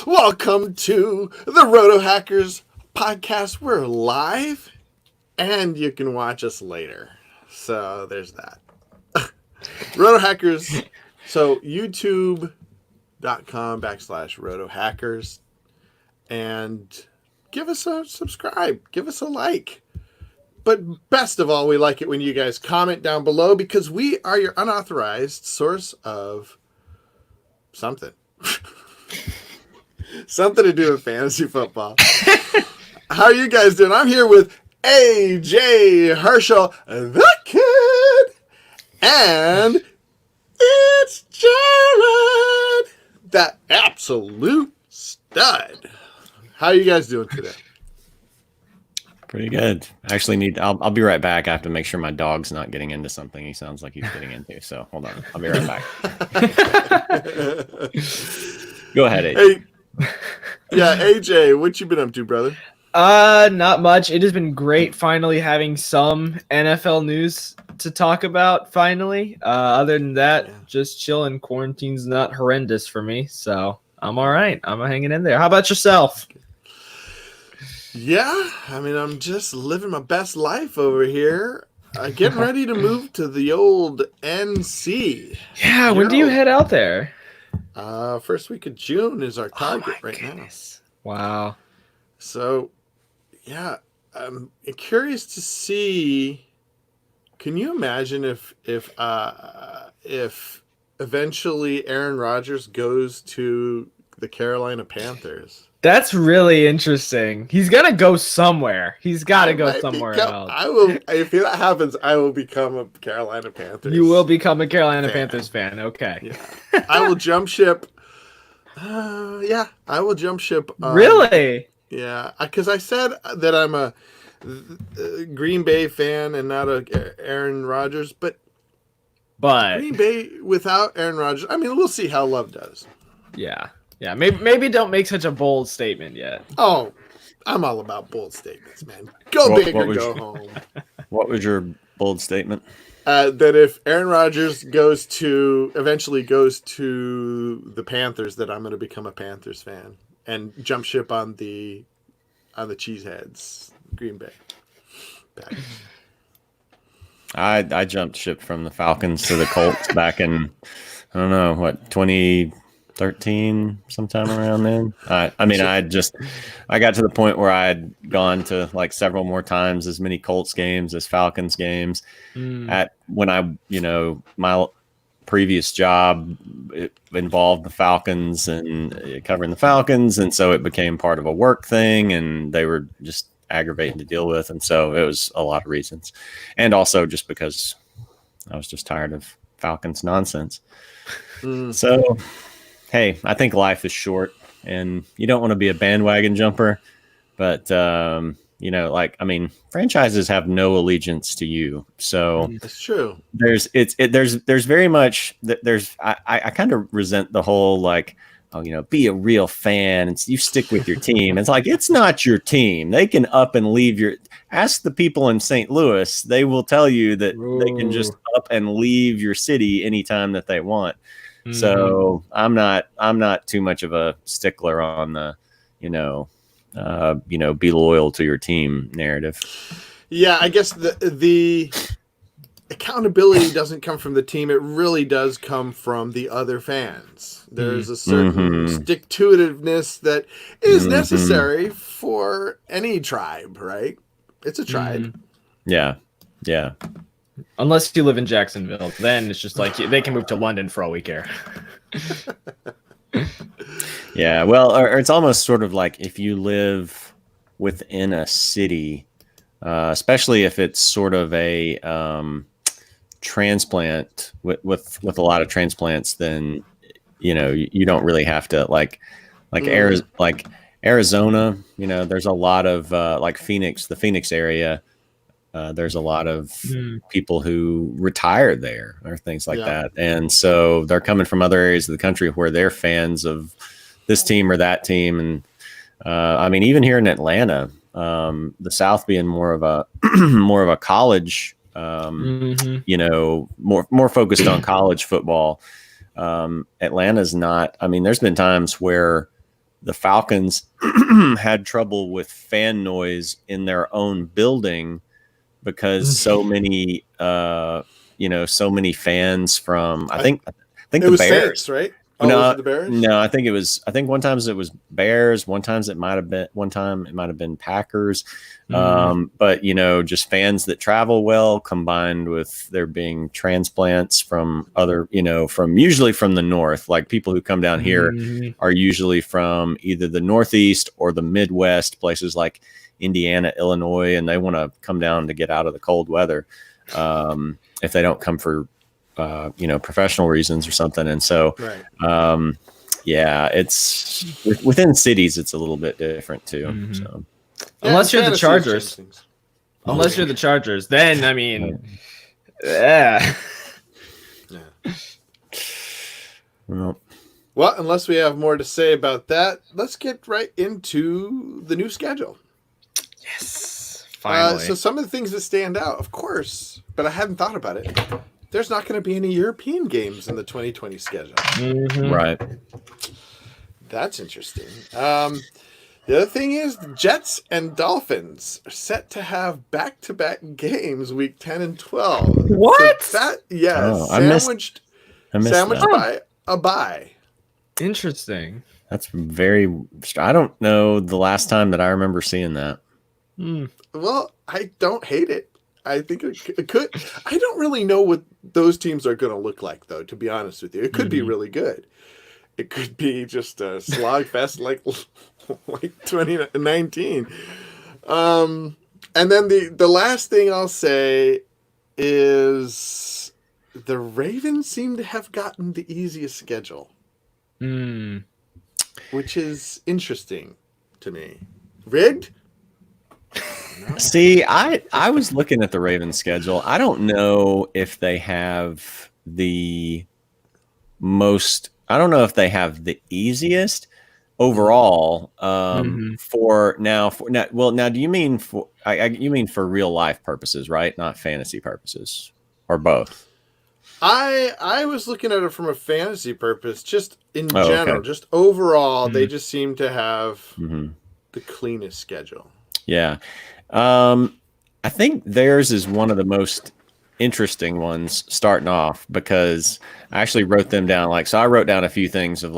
Welcome to the Roto Hackers podcast. We're live and you can watch us later. So there's that. Roto Hackers. So youtube.com/Roto Hackers. And give us a subscribe. Give us a like. But best of all, we like it when you guys comment down below because we are your unauthorized source of something. Something to do with fantasy football. How are you guys doing? I'm here with AJ Herschel, the kid, and it's Jared, that absolute stud. How are you guys doing today? Pretty good. I actually I'll be right back. I have to make sure my dog's not getting into something he sounds like he's getting into. So hold on. I'll be right back. Go ahead, AJ. Hey, yeah, AJ, what you been up to, brother? Not much. It has been great finally having some NFL news to talk about finally. Other than that, just chilling. Quarantine's not horrendous for me, so I'm all right. I'm hanging in there. How about yourself? Yeah, I mean, I'm just living my best life over here. Getting ready to move to the old NC. Yeah, when do you head out there? First week of June is our target now. Wow. So, yeah, I'm curious to see. Can you imagine if eventually Aaron Rodgers goes to the Carolina Panthers? That's really interesting. He's gonna go somewhere. He's got to go somewhere else. I will. If that happens, I will become a Carolina Panthers. You will become a Carolina Panthers fan. Okay. Yeah. I will jump ship. Yeah, I will jump ship. Really? Yeah, because I said that I'm a Green Bay fan and not a Aaron Rodgers, but Green Bay without Aaron Rodgers. I mean, we'll see how Love does. Yeah. Yeah, maybe don't make such a bold statement yet. Oh, I'm all about bold statements, man. Go big or go home. What was your bold statement? That if Aaron Rodgers eventually goes to the Panthers, that I'm going to become a Panthers fan and jump ship on the Cheeseheads, Green Bay. I jumped ship from the Falcons to the Colts back in, I don't know, 2013, sometime around then. I got to the point where I had gone to like several more times as many Colts games as Falcons games. My previous job, it involved the Falcons and covering the Falcons. And so it became part of a work thing and they were just aggravating to deal with. And so it was a lot of reasons. And also just because I was just tired of Falcons nonsense. So, hey, I think life is short and you don't want to be a bandwagon jumper, but, franchises have no allegiance to you. So that's true. There's very much I kind of resent the whole be a real fan and you stick with your team. It's like, it's not your team. They can up and leave ask the people in St. Louis. They will tell you that they can just up and leave your city anytime that they want. Mm-hmm. So I'm not too much of a stickler on the, be loyal to your team narrative. Yeah, I guess the accountability doesn't come from the team. It really does come from the other fans. There's a certain stick-to-itiveness that is necessary for any tribe, right? It's a tribe. Yeah. Yeah. Unless you live in Jacksonville, then it's just like they can move to London for all we care. Yeah, well, or it's almost sort of like if you live within a city, especially if it's sort of a transplant with a lot of transplants, then you don't really have to like Arizona. There's a lot of the Phoenix area. There's a lot of people who retire there or things like that. And so they're coming from other areas of the country where they're fans of this team or that team. And even here in Atlanta, the South being more of a college, more focused on college football. Atlanta's not. I mean, there's been times where the Falcons had trouble with fan noise in their own building because so many, so many fans from. I think it the was Bears, Saints, right? Oh, no, was it the Bears? No, I think it was. I think one time it was Bears. One time it might have been Packers. But just fans that travel well, combined with there being transplants from other, usually from the north. Like people who come down here are usually from either the Northeast or the Midwest, places like Indiana, Illinois, and they want to come down to get out of the cold weather. If they don't come for professional reasons or something. And so, it's within cities, it's a little bit different too. So unless you're the Chargers, you're the Chargers, then I mean, yeah. Well, unless we have more to say about that, let's get right into the new schedule. Yes, finally. So some of the things that stand out, of course, but I hadn't thought about it. There's not going to be any European games in the 2020 schedule. Right. That's interesting. The other thing is the Jets and Dolphins are set to have back-to-back games week 10 and 12. What? So sandwiched by a bye. Interesting. That's very. I don't know the last time that I remember seeing that. Well, I don't hate it. I think it could. I don't really know what those teams are going to look like, though, to be honest with you. It could be really good. It could be just a slog fest like 2019. And then the last thing I'll say is the Ravens seem to have gotten the easiest schedule, which is interesting to me. Rigged? See, I was looking at the Ravens schedule. I don't know if they have the most. I don't know if they have the easiest overall for now. Now, do you mean you mean for real life purposes, right? Not fantasy purposes, or both? I was looking at it from a fantasy purpose, just in general, just overall. They just seem to have the cleanest schedule. Yeah. I think theirs is one of the most interesting ones starting off because I actually wrote them down. So I wrote down a few things of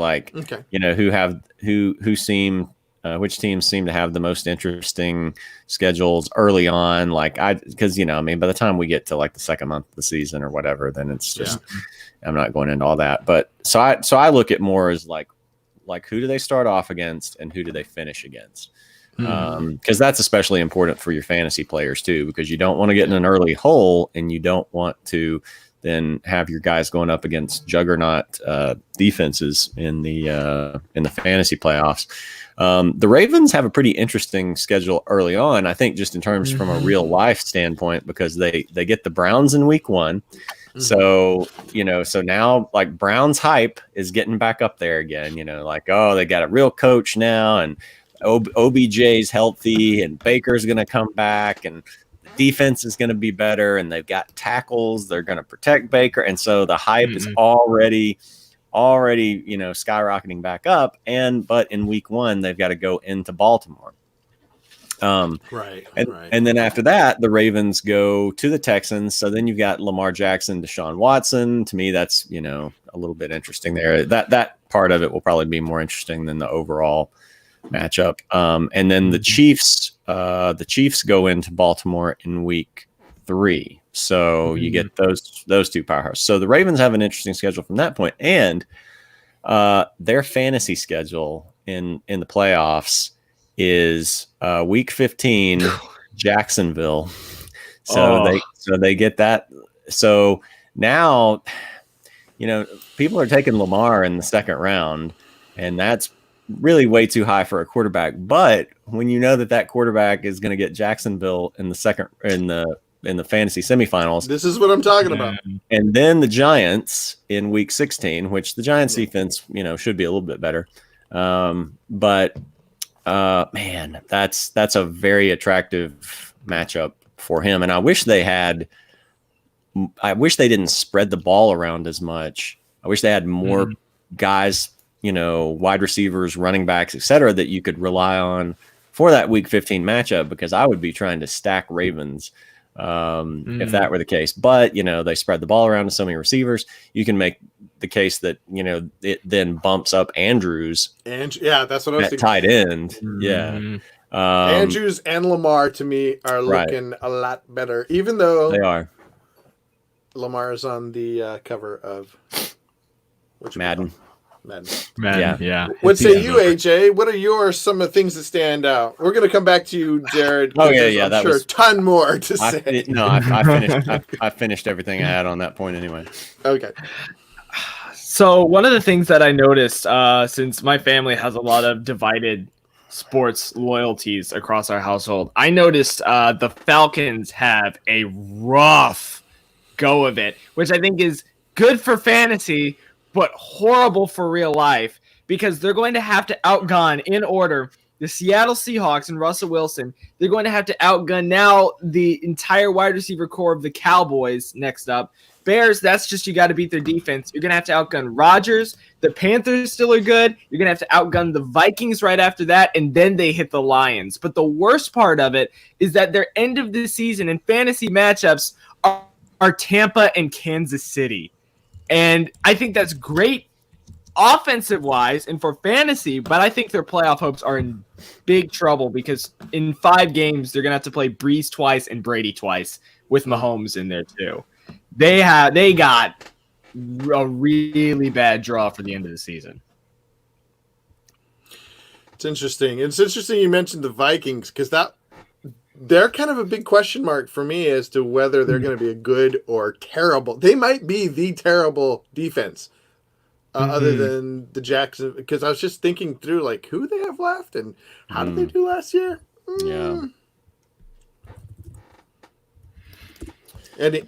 which teams seem to have the most interesting schedules early on. Because by the time we get to the second month of the season or whatever, then it's just, I'm not going into all that. But so I look at more as like who do they start off against and who do they finish against? Because that's especially important for your fantasy players too, because you don't want to get in an early hole and you don't want to then have your guys going up against juggernaut defenses in the fantasy playoffs. The Ravens have a pretty interesting schedule early on, I think, just in terms from a real life standpoint, because they get the Browns in week 1. So now Browns hype is getting back up there again, they got a real coach now and OBJ's healthy and Baker's going to come back and the defense is going to be better and they've got tackles. They're going to protect Baker. And so the hype is already, skyrocketing back up. But in week 1, they've got to go into Baltimore. And then after that, the Ravens go to the Texans. So then you've got Lamar Jackson, Deshaun Watson. To me, that's, a little bit interesting there. That part of it will probably be more interesting than the overall matchup. And then the Chiefs go into Baltimore in week 3. So you get those two powerhouses. So the Ravens have an interesting schedule from that point. And their fantasy schedule in the playoffs is week 15, Jacksonville. So they get that. So now, people are taking Lamar in the second round, and that's really way too high for a quarterback. But when you know that quarterback is going to get Jacksonville in the fantasy semifinals, this is what I'm talking about. And then the Giants in week 16, which the Giants defense, should be a little bit better. But man, that's a very attractive matchup for him. And I wish they didn't spread the ball around as much I wish they had more guys, wide receivers, running backs, etc., that you could rely on for that Week 15 matchup, because I would be trying to stack Ravens if that were the case. But, they spread the ball around to so many receivers. You can make the case that, it then bumps up Andrews. Yeah, that's what I was at thinking. Tight end. Yeah. Andrews and Lamar, to me, are looking a lot better, even though they are. Lamar is on the cover of Madden. Yeah. What say you, AJ? What are some of the things that stand out? We're going to come back to you, Jared. Oh yeah. I'm That sure was a ton more to say. I finished. I finished everything I had on that point anyway. Okay. So one of the things that I noticed, since my family has a lot of divided sports loyalties across our household, I noticed the Falcons have a rough go of it, which I think is good for fantasy, but horrible for real life, because they're going to have to outgun, in order, the Seattle Seahawks and Russell Wilson. They're going to have to outgun now the entire wide receiver core of the Cowboys next up. Bears, that's just, you got to beat their defense. You're going to have to outgun Rodgers. The Panthers still are good. You're going to have to outgun the Vikings right after that, and then they hit the Lions. But the worst part of it is that their end of the season and fantasy matchups are Tampa and Kansas City. And I think that's great offensive-wise and for fantasy, but I think their playoff hopes are in big trouble, because in 5 games, they're going to have to play Breeze twice and Brady twice, with Mahomes in there too. They got a really bad draw for the end of the season. It's interesting. It's interesting you mentioned the Vikings, because they're kind of a big question mark for me as to whether they're going to be a good or terrible. They might be the terrible defense, other than the Jackson. Because I was just thinking through, like, who they have left and how did they do last year? Yeah.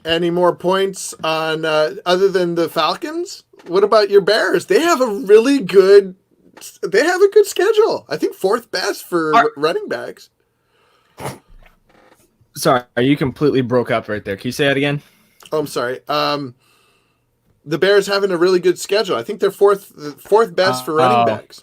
Any more points on other than the Falcons? What about your Bears? They have a good schedule. I think 4th best for running backs. Sorry, you completely broke up right there. Can you say that again? Oh, I'm sorry. The Bears having a really good schedule. I think they're fourth best for running backs.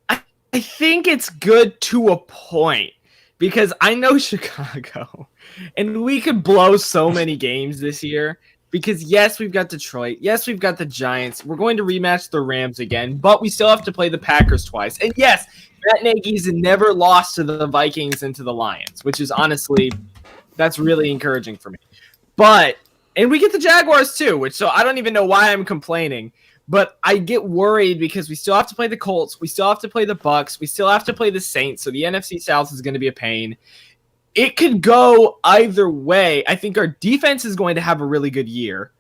I think it's good to a point, because I know Chicago, and we could blow so many games this year, because yes, we've got Detroit. Yes, we've got the Giants. We're going to rematch the Rams again, but we still have to play the Packers twice. And yes, Matt Nagy's never lost to the Vikings and to the Lions, which is honestly, that's really encouraging for me. And we get the Jaguars too, so I don't even know why I'm complaining. But I get worried because we still have to play the Colts. We still have to play the Bucks. We still have to play the Saints. So the NFC South is going to be a pain. It could go either way. I think our defense is going to have a really good year,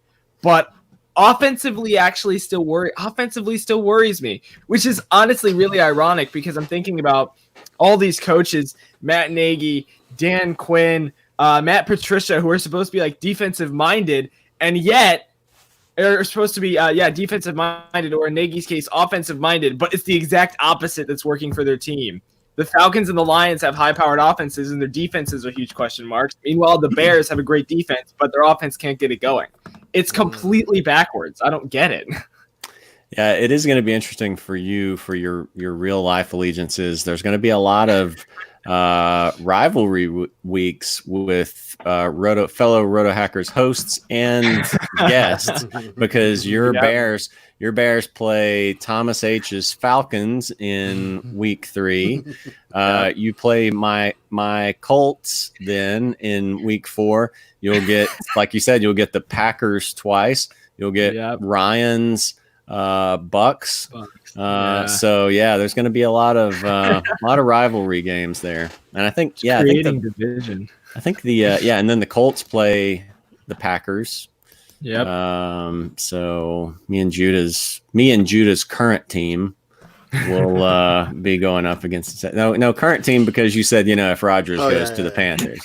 but offensively still worries me, which is honestly really ironic, because I'm thinking about all these coaches, Matt Nagy, Dan Quinn, Matt Patricia, who are supposed to be like defensive minded, and yet are supposed to be, defensive minded, or in Nagy's case, offensive minded, but it's the exact opposite that's working for their team. The Falcons and the Lions have high-powered offenses, and their defenses are huge question marks. Meanwhile, the Bears have a great defense, but their offense can't get it going. It's completely backwards. I don't get it. Yeah, it is going to be interesting for you, for your real-life allegiances. There's going to be a lot of rivalry weeks with fellow Roto Hackers hosts and guests, because your Bears play Thomas H's Falcons in week 3. You play my Colts then in week 4. You'll get, like you said, you'll get the Packers twice. You'll get Ryan's Bucks. So there's going to be a lot of rivalry games there, and I think creating division. I think and then the Colts play the Packers. Yep. So me and Judah's current team will be going up against no current team, because you said if Rodgers goes to the Panthers.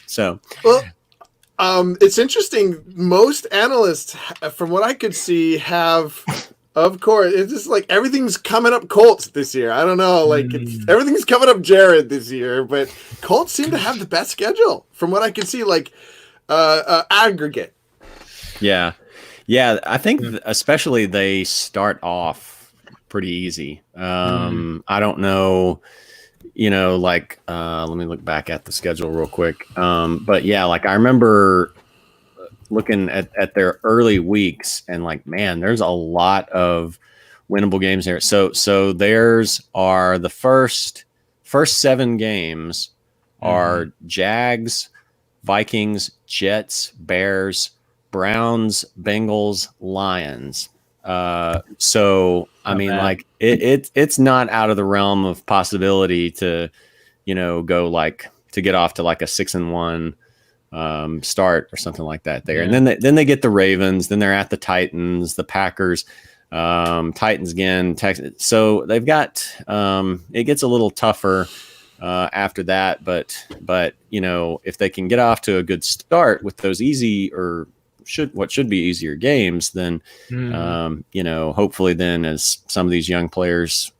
So it's interesting. Most analysts, from what I could see, have, of course, it's just like everything's coming up Colts this year. I don't know, like everything's coming up Jared this year, but Colts seem to have the best schedule from what I can see, like aggregate. Yeah. Yeah, I think especially they start off pretty easy. I don't know, like let me look back at the schedule real quick. But yeah, like I remember looking at their early weeks and like, man, there's a lot of winnable games there. So theirs are the first 7 games are Jags, Vikings, Jets, Bears, Browns, Bengals, Lions. So I mean, like it's not out of the realm of possibility to, go like to get off to like a 6-1 start or something like that there. And then they get the Ravens, then they're at the Titans, the Packers, Titans again, Texas. So they've got it gets a little tougher after that, but if they can get off to a good start with those easy or what should be easier games, then hopefully then as some of these young players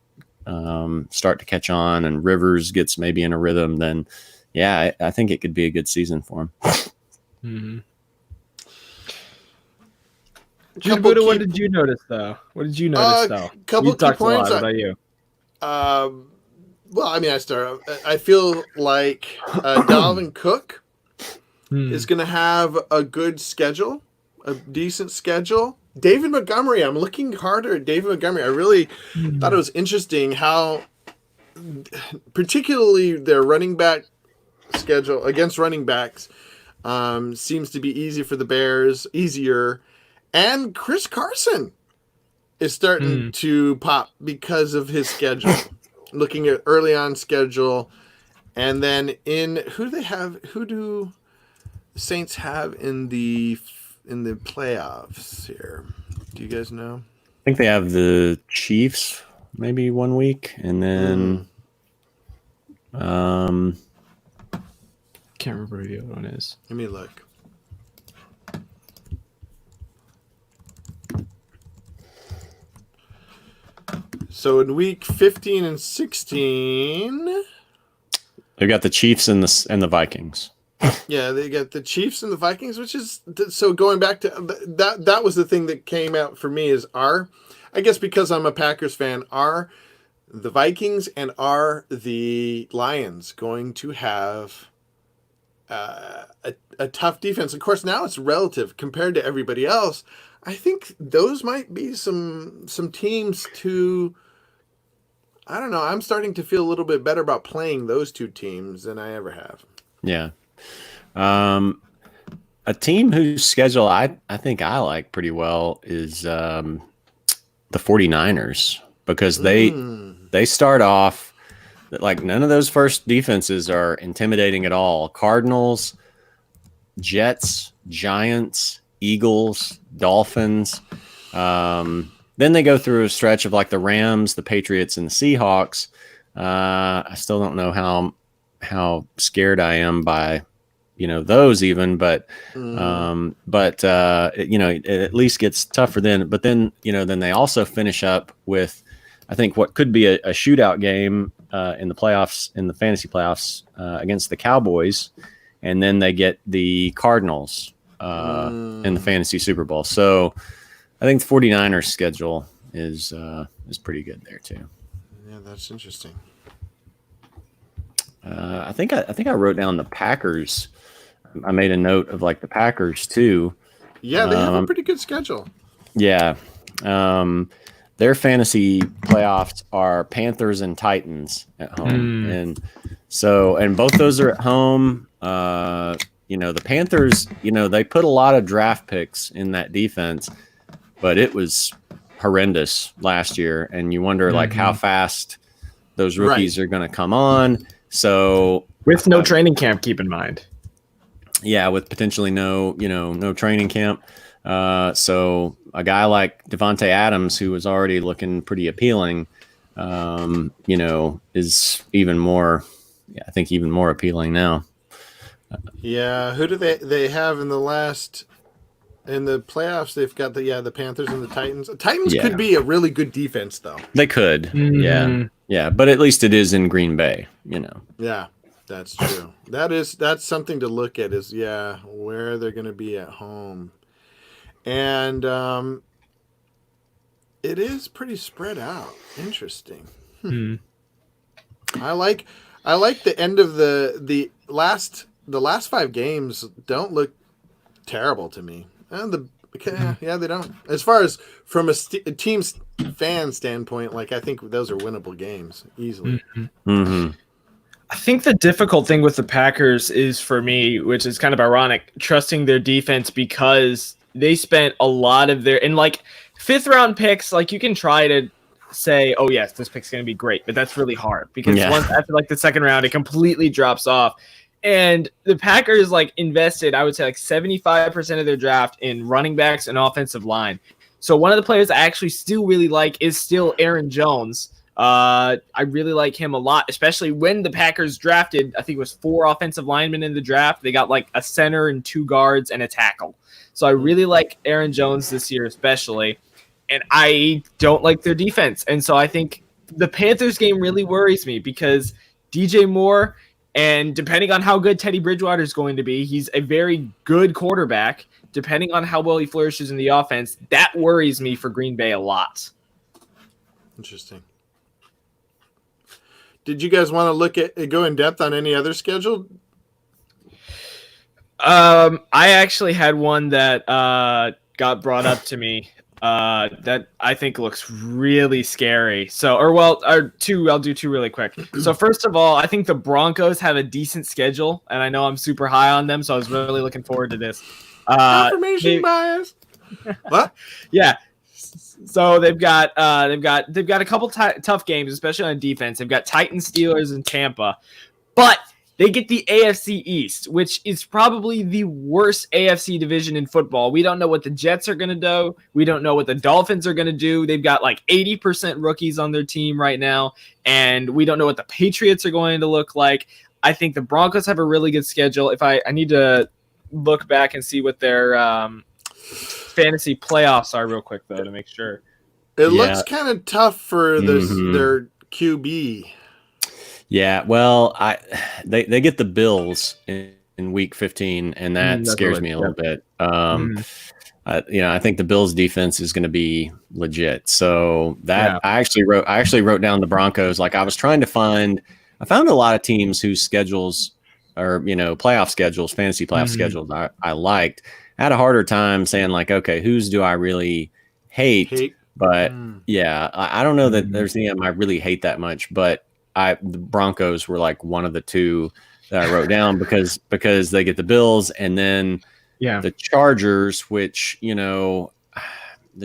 start to catch on and Rivers gets maybe in a rhythm, then I think it could be a good season for him. Buddha, what did you notice though? What did you notice though? Couple you talked key points. A lot. What about you? Well, I mean, I feel like Dalvin Cook is going to have a good schedule, a decent schedule. David Montgomery, I'm looking harder at David Montgomery. I really thought it was interesting how, particularly their running back schedule against running backs, seems to be easy for the Bears, easier. And Chris Carson is starting to pop because of his schedule. Looking at early on schedule, and then who do the Saints have in the playoffs here? Do you guys know? I think they have the Chiefs maybe 1 week, and then can't remember who the other one is. Let me look. So in week 15 and 16, they've got the Chiefs and the Vikings. Yeah, they got the Chiefs and the Vikings, which is so going back to that was the thing that came out for me is I guess because I'm a Packers fan, are the Vikings and are the Lions going to have a tough defense? Of course, now it's relative compared to everybody else. I think those might be some teams to. I don't know. I'm starting to feel a little bit better about playing those two teams than I ever have. Yeah. A team whose schedule I think I like pretty well is the 49ers because they start off like none of those first defenses are intimidating at all. Cardinals, Jets, Giants, Eagles, Dolphins. Then they go through a stretch of like the Rams, the Patriots, and the Seahawks. I still don't know how scared I am by, those even, but it at least gets tougher then. But then, then they also finish up with, I think what could be a shootout game in the playoffs, in the fantasy playoffs against the Cowboys. And then they get the Cardinals in the fantasy Super Bowl. So I think the 49ers schedule is pretty good there too. Yeah, that's interesting. I think I wrote down the Packers. I made a note of like the Packers too. Yeah, they have a pretty good schedule. Yeah. Their fantasy playoffs are Panthers and Titans at home. And both those are at home. The Panthers, they put a lot of draft picks in that defense, but it was horrendous last year. And you wonder like how fast those rookies are going to come on. So with no training camp, keep in mind. Yeah. With potentially no training camp. So a guy like Devontae Adams, who was already looking pretty appealing, is even more appealing now. Yeah, who do they have in the playoffs? They've got the Panthers and the Titans. The Titans could be a really good defense, though. They could, yeah, but at least it is in Green Bay, Yeah, that's true. That's something to look at. Is where they're going to be at home, and it is pretty spread out. Interesting. Hmm. I like the end of the last 5 games don't look terrible to me. And yeah, they don't. As far as from a team's fan standpoint, like I think those are winnable games easily. Mm-hmm. I think the difficult thing with the Packers is, for me, which is kind of ironic, trusting their defense, because they spent a lot of their, and like 5th round picks, like you can try to say, oh yes, this pick's going to be great, but that's really hard because once after like the 2nd round, it completely drops off. And the Packers like invested, I would say, like 75% of their draft in running backs and offensive line. So one of the players I actually still really like is still Aaron Jones. I really like him a lot, especially when the Packers drafted, I think it was 4 offensive linemen in the draft. They got like a center and 2 guards and a tackle. So I really like Aaron Jones this year, especially. And I don't like their defense. And so I think the Panthers game really worries me because DJ Moore, and depending on how good Teddy Bridgewater is going to be, he's a very good quarterback. Depending on how well he flourishes in the offense, that worries me for Green Bay a lot. Interesting. Did you guys want to go in depth on any other schedule? I actually had one that got brought up to me that I think looks really scary. I'll do 2 really quick. So first of all, I think the Broncos have a decent schedule, and I know I'm super high on them, so I was really looking forward to this. Confirmation bias. What? Yeah. So they've got a couple tough games, especially on defense. They've got Titans, Steelers, and Tampa, but they get the AFC East, which is probably the worst AFC division in football. We don't know what the Jets are going to do. We don't know what the Dolphins are going to do. They've got like 80% rookies on their team right now, and we don't know what the Patriots are going to look like. I think the Broncos have a really good schedule. If I need to look back and see what their fantasy playoffs are real quick, though, to make sure. It looks kind of tough for their QB. Yeah, well, they get the Bills in week 15, and that scares me a little bit. I think the Bills defense is going to be legit. So that I actually wrote down the Broncos. Like I was trying to I found a lot of teams whose schedules or playoff schedules, fantasy playoff schedules I liked. I had a harder time saying like, okay, whose do I really hate? But I don't know that there's any of them I really hate that much, but the Broncos were like one of the 2 that I wrote down because they get the Bills and then the Chargers, which, the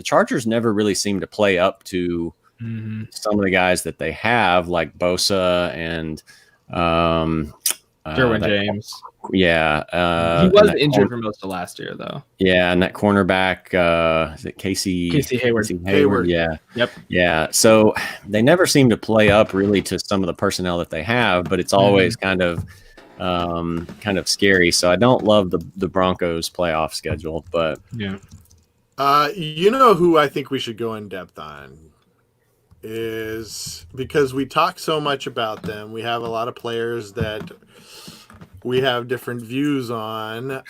Chargers never really seem to play up to some of the guys that they have, like Bosa and Derwin James. Yeah. He was injured for most of last year, though. Yeah, and that cornerback, is it Casey Hayward? Hayward, yeah. Yep. Yeah, so they never seem to play up really to some of the personnel that they have, but it's always kind of scary. So I don't love the Broncos playoff schedule, but yeah. Who I think we should go in depth on is because we talk so much about them. We have a lot of players that we have different views on. Let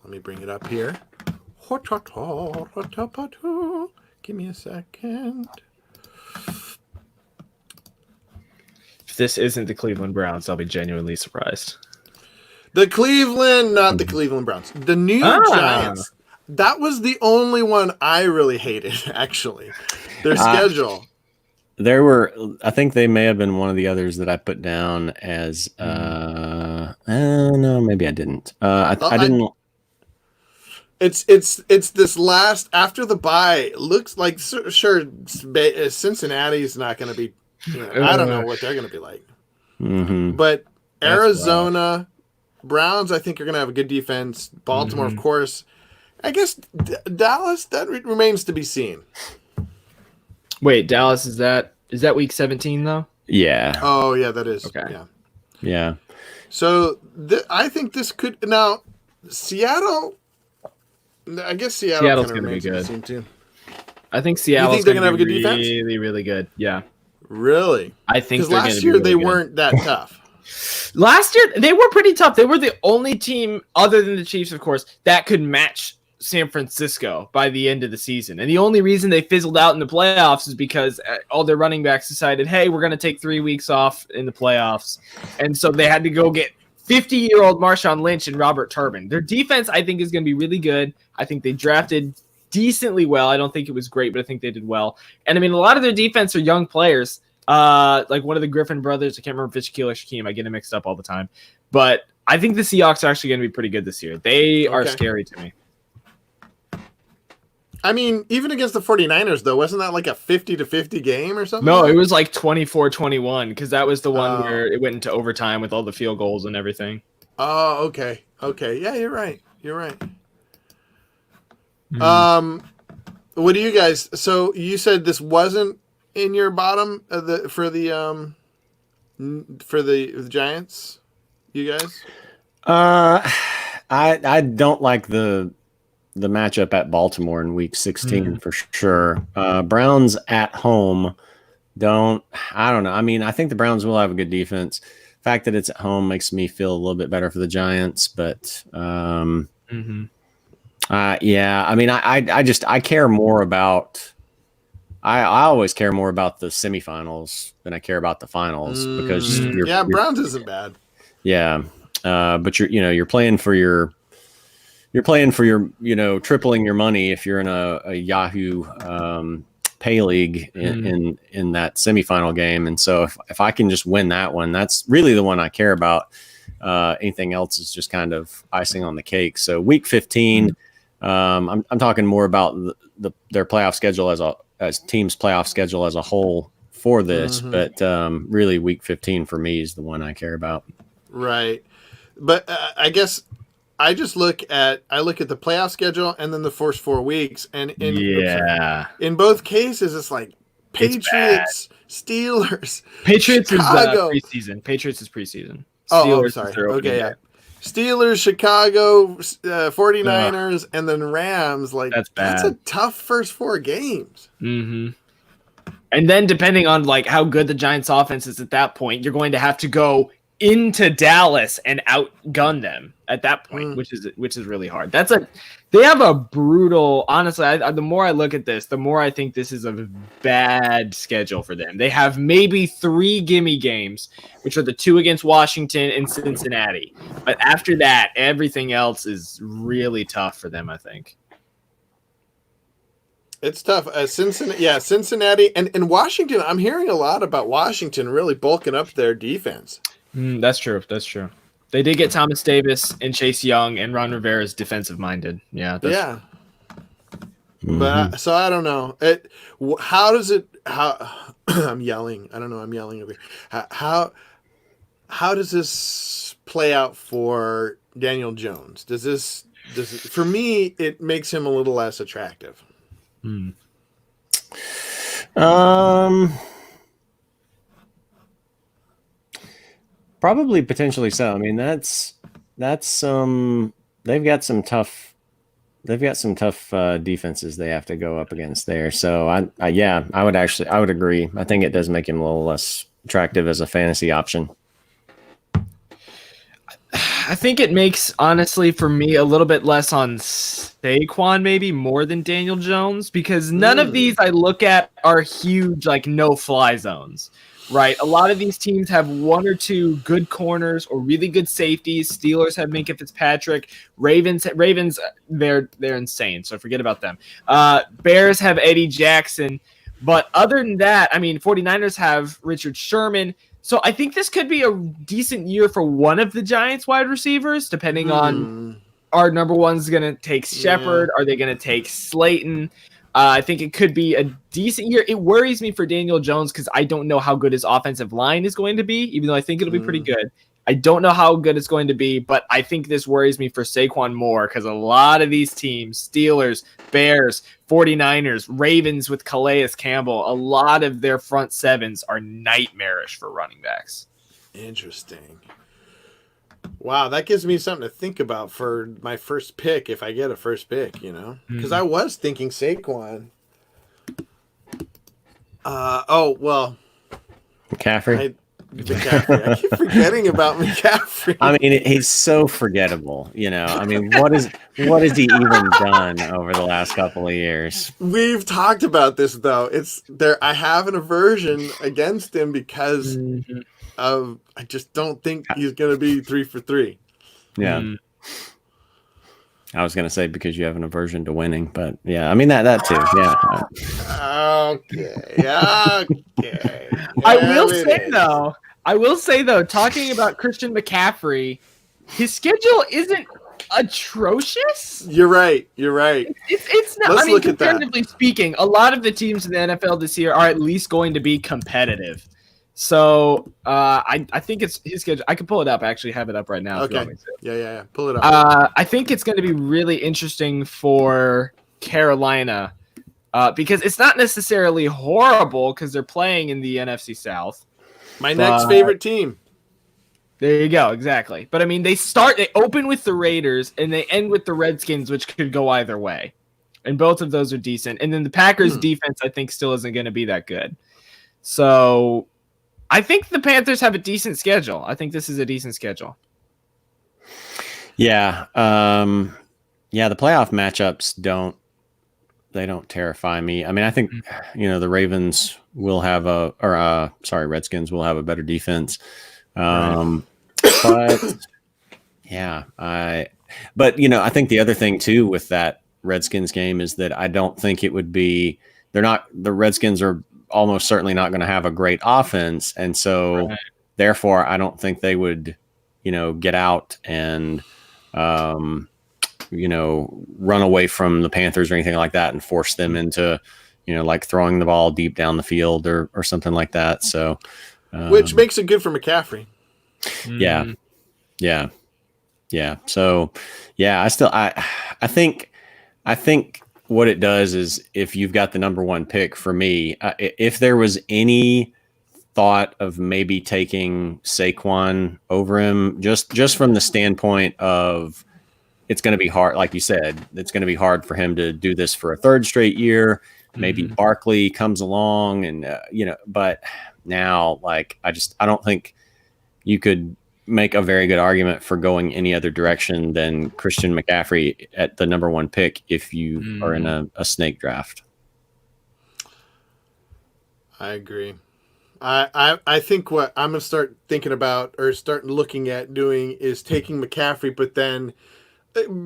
me bring it up here. Give me a second. If this isn't the Cleveland Browns, I'll be genuinely surprised. Not the Cleveland Browns. The New York Giants. That was the only one I really hated, actually. Their schedule. There were, I think they may have been one of the others that I put down as, no, maybe I didn't. I didn't. It's this last, after the bye, looks like, sure, Cincinnati's not going to be, I don't know what they're going to be like. But Arizona, Browns, I think are going to have a good defense. Baltimore, of course. I guess Dallas, that remains to be seen. Wait, Dallas, is that week 17 though? Yeah. Oh yeah, that is. Okay. Yeah. So I think this could now Seattle. I guess Seattle's going to be good too. I think Seattle's going to have a good really, defense. Really, really good. Yeah. Really? I think because last year they weren't that tough. Last year, they were pretty tough. They were the only team, other than the Chiefs, of course, that could match San Francisco by the end of the season. And the only reason they fizzled out in the playoffs is because all their running backs decided, hey, we're going to take 3 weeks off in the playoffs. And so they had to go get 50-year-old Marshawn Lynch and Robert Turbin. Their defense, I think, is going to be really good. I think they drafted decently well. I don't think it was great, but I think they did well. And I mean, a lot of their defense are young players. Like one of the Griffin brothers, I can't remember if it's Shaquille or Shaquem. I get them mixed up all the time. But I think the Seahawks are actually going to be pretty good this year. They are scary to me. I mean, even against the 49ers, though, wasn't that like a 50-50 game or something? No, it was like 24-21 because that was the one where it went into overtime with all the field goals and everything. Oh, okay. Okay. Yeah, you're right. You're right. Mm. What do you guys... So you said this wasn't in your bottom for the Giants, you guys? I don't like the matchup at Baltimore in week 16 for sure. Browns at home I don't know. I mean, I think the Browns will have a good defense. The fact that it's at home makes me feel a little bit better for the Giants, but yeah, I mean, I care more about, I always care more about the semifinals than I care about the finals because Browns isn't bad. Yeah. But you're playing for your, tripling your money if you're in a Yahoo pay league in that semifinal game. And so if I can just win that one, that's really the one I care about. Anything else is just kind of icing on the cake. So week 15, I'm talking more about their playoff schedule as team's playoff schedule as a whole for this, but really week 15 for me is the one I care about. Right. But I guess I just look at the playoff schedule and then the first 4 weeks, and in both cases it's like Patriots, Steelers, Patriots Chicago. is preseason. Patriots is preseason. I'm sorry. Okay, yeah. Steelers, Chicago, 49ers, and then Rams. Like that's bad. That's a tough first 4 games. Mm-hmm. And then depending on like how good the Giants' offense is at that point, you're going to have to go into Dallas and outgun them at that point, which is really hard. They have a brutal. Honestly, the more I look at this, the more I think this is a bad schedule for them. They have maybe 3 gimme games, which are the 2 against Washington and Cincinnati. But after that, everything else is really tough for them, I think. It's tough. Cincinnati and Washington. I'm hearing a lot about Washington really bulking up their defense. That's true. That's true. They did get Thomas Davis and Chase Young, and Ron Rivera is defensive minded. Yeah. But so I don't know. How does it? How I'm yelling. I don't know. I'm yelling over here. How does this play out for Daniel Jones? Does it, for me, it makes him a little less attractive. Probably potentially so. I mean, that's they've got some tough defenses they have to go up against there. So I would agree. I think it does make him a little less attractive as a fantasy option. I think it makes, honestly, for me, a little bit less on Saquon, maybe more than Daniel Jones, because none of these I look at are huge, like no-fly zones, right? A lot of these teams have 1 or 2 good corners or really good safeties. Steelers have Minkah Fitzpatrick. Ravens, they're insane, so forget about them. Bears have Eddie Jackson. But other than that, I mean, 49ers have Richard Sherman. So I think this could be a decent year for one of the Giants wide receivers, depending on are number one's going to take Shepard? Are they going to take Slayton? I think it could be a decent year. It worries me for Daniel Jones because I don't know how good his offensive line is going to be, even though I think it'll be pretty good. I don't know how good it's going to be, but I think this worries me for Saquon more because a lot of these teams, Steelers, Bears, 49ers, Ravens with Calais Campbell, a lot of their front sevens are nightmarish for running backs. Interesting. Wow, that gives me something to think about for my first pick if I get a first pick, Because I was thinking Saquon. McCaffrey? McCaffrey. I keep forgetting about McCaffrey. I mean, he's so forgettable. I mean, what has he even done over the last couple of years? We've talked about this though. It's there. I have an aversion against him because of. I just don't think he's going to be 3 for 3. Yeah. I was going to say because you have an aversion to winning, but yeah, I mean that too. Yeah. Okay. I will say though, talking about Christian McCaffrey, his schedule isn't atrocious. You're right. It's not. Let's I mean, look at that. comparatively speaking, a lot of the teams in the NFL this year are at least going to be competitive. So I think it's his schedule. I can pull it up. I actually have it up right now. If you Okay. want me to. Yeah. Pull it up. I think it's going to be really interesting for Carolina because it's not necessarily horrible because they're playing in the NFC South. My next favorite team. There you go. Exactly. But I mean, they open with the Raiders and they end with the Redskins, which could go either way. And both of those are decent. And then the Packers defense, I think, still isn't going to be that good. So I think the Panthers have a decent schedule. I think this is a decent schedule. Yeah. The playoff matchups don't terrify me. I mean, I think, the Ravens will have Redskins will have a better defense. But yeah, I think the other thing too with that Redskins game is that I don't think it would be, the Redskins are almost certainly not going to have a great offense. And so therefore I don't think they would, get out and, run away from the Panthers or anything like that and force them into, like throwing the ball deep down the field or something like that. So, which makes it good for McCaffrey. Yeah. So, yeah, I think what it does is if you've got the number one pick for me, if there was any thought of maybe taking Saquon over him, just from the standpoint of it's going to be hard, like you said, it's going to be hard for him to do this for a third straight year. Maybe Barkley comes along and, but now, like, I don't think you could make a very good argument for going any other direction than Christian McCaffrey at the number one pick if you are in a snake draft. I agree. I think what I'm going to start thinking about or start looking at doing is taking McCaffrey, but then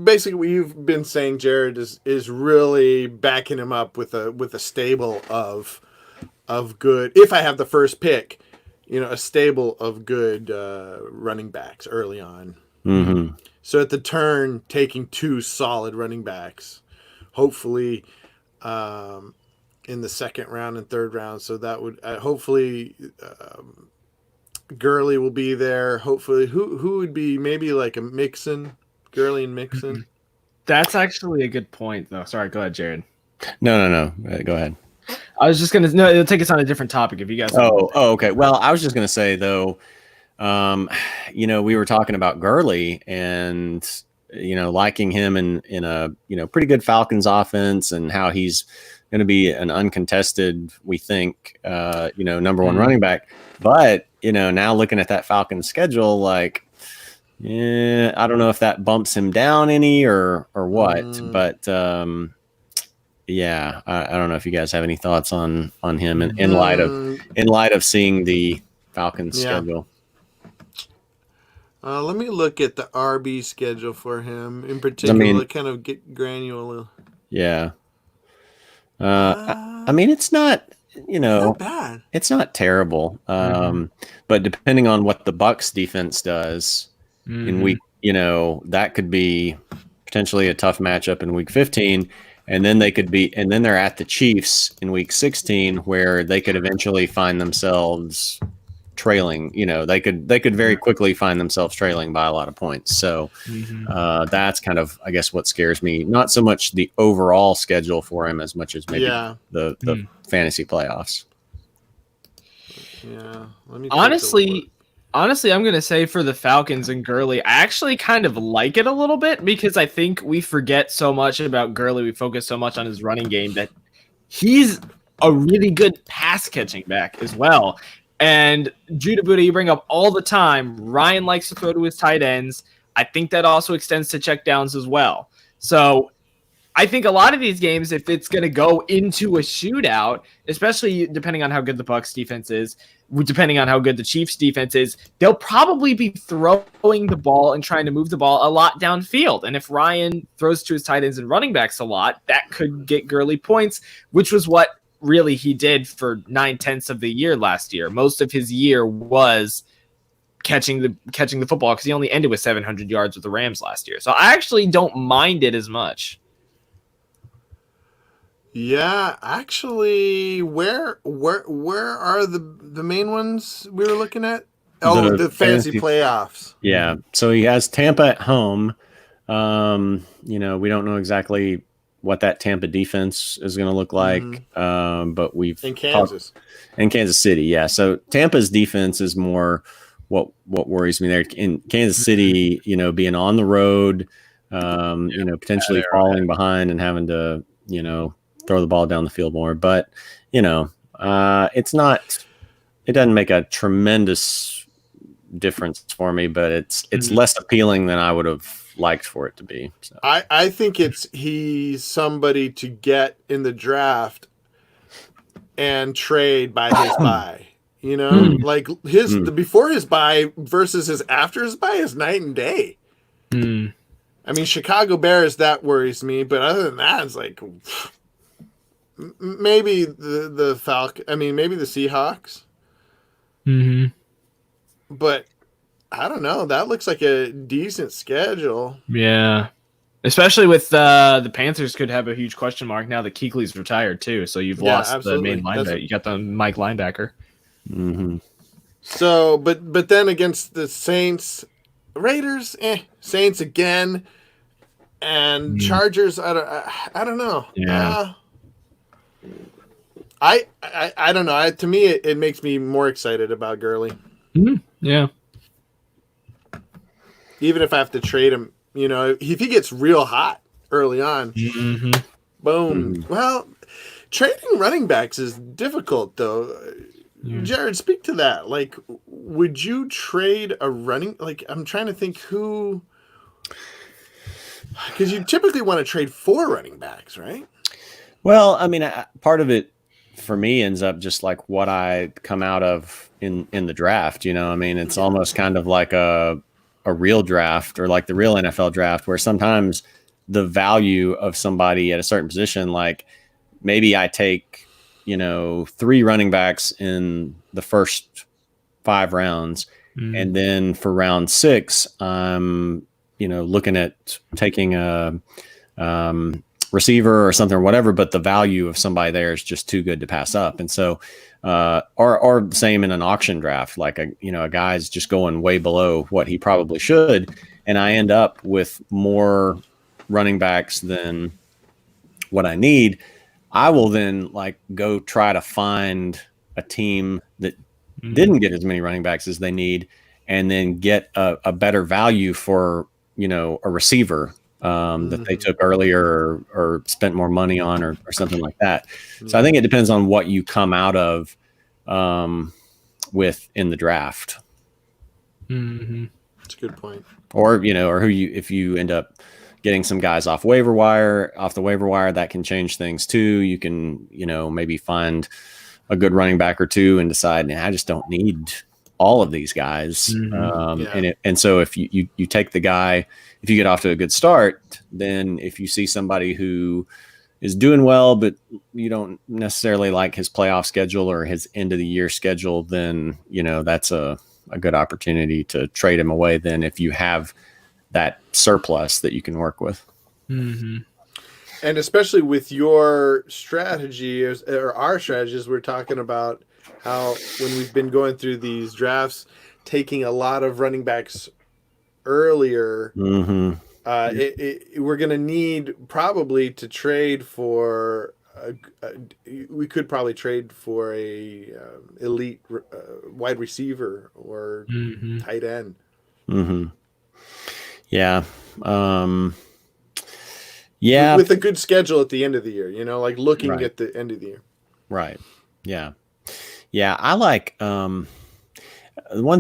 basically what you've been saying, Jared, is really backing him up with a stable of good. If I have the first pick, a stable of good running backs early on. Mm-hmm. So at the turn, taking 2 solid running backs, hopefully in the second round and third round. So that would hopefully Gurley will be there. Hopefully, who would be maybe like a Mixon, Gurley and Mixon. That's actually a good point, though. Sorry, go ahead, Jared. No. Go ahead. I was just gonna it'll take us on a different topic if you guys. Oh, okay. Well, I was just gonna say though, we were talking about Gurley and liking him in a pretty good Falcons offense and how he's going to be an uncontested, we think, number one running back. But now looking at that Falcons schedule, like, I don't know if that bumps him down any or what, but. Yeah, I don't know if you guys have any thoughts on him in light of seeing the Falcons schedule. Let me look at the RB schedule for him in particular. Kind of get granular. Yeah. I mean, it's not not bad. It's not terrible. But depending on what the Bucs defense does in week, that could be potentially a tough matchup in week 15. And then they're at the Chiefs in week 16 where they could eventually find themselves trailing. They could very quickly find themselves trailing by a lot of points. So that's kind of, I guess, what scares me. Not so much the overall schedule for him as much as maybe the fantasy playoffs. Yeah. Honestly, I'm going to say for the Falcons and Gurley, I actually kind of like it a little bit because I think we forget so much about Gurley. We focus so much on his running game that he's a really good pass catching back as well. And Judah Buddha, you bring up all the time. Ryan likes to throw to his tight ends. I think that also extends to checkdowns as well. So I think a lot of these games, if it's going to go into a shootout, especially depending on how good the Bucs defense is, depending on how good the Chiefs defense is, they'll probably be throwing the ball and trying to move the ball a lot downfield. And if Ryan throws to his tight ends and running backs a lot, that could get Gurley points, which was what really he did for 9/10 of the year last year. Most of his year was catching the football because he only ended with 700 yards with the Rams last year. So I actually don't mind it as much. Yeah, actually, where are the main ones we were looking at? Oh, the fantasy playoffs. Yeah. So he has Tampa at home. We don't know exactly what that Tampa defense is going to look like. But we've in Kansas. In Kansas City, yeah. So Tampa's defense is more what worries me there. In Kansas City, being on the road, potentially falling behind and having to, throw the ball down the field more. But, it doesn't make a tremendous difference for me, but it's less appealing than I would have liked for it to be. So. I think he's somebody to get in the draft and trade by his bye. Like before his bye versus his after his bye is night and day. I mean, Chicago Bears, that worries me, but other than that, it's like maybe the Falcons. I mean, maybe the Seahawks. But I don't know. That looks like a decent schedule. Yeah. Especially with the Panthers could have a huge question mark now that Kuechly's retired too. So you've lost absolutely. The main linebacker. You got the Mike linebacker. So, but then against the Saints, Raiders, Saints again, and Chargers. I don't know. Yeah. I don't know. To me, it makes me more excited about Gurley. Yeah. Even if I have to trade him, if he gets real hot early on, boom. Well, trading running backs is difficult, though. Jared, speak to that. Like, would you trade a running? Like, I'm trying to think who, because you typically want to trade 4 running backs, right? Well, I mean, part of it for me ends up just like what I come out of in the draft. I mean, it's almost kind of like a real draft or like the real NFL draft, where sometimes the value of somebody at a certain position, like maybe I take 3 running backs in the first 5 rounds. And then for round 6, I'm, looking at taking a receiver or something or whatever, but the value of somebody there is just too good to pass up. And so, or same in an auction draft, like a guy's just going way below what he probably should. And I end up with more running backs than what I need. I will then go try to find a team that didn't get as many running backs as they need, and then get a better value for, a receiver that they took earlier or spent more money on or something like that. So I think it depends on what you come out of with in the draft. That's a good point. Or, or if you end up getting some guys off the waiver wire, that can change things too. You can, maybe find a good running back or 2 and decide, I just don't need all of these guys. And so if you take the guy, if you get off to a good start, then if you see somebody who is doing well, but you don't necessarily like his playoff schedule or his end of the year schedule, then, that's a good opportunity to trade him away. Then if you have that surplus that you can work with. And especially with your strategy or our strategies, we're talking about how when we've been going through these drafts, taking a lot of running backs earlier, we're going to need probably to trade for we could probably trade for a elite wide receiver or tight end. Yeah. With a good schedule at the end of the year, looking at the end of the year. Right. Yeah. Yeah, I like one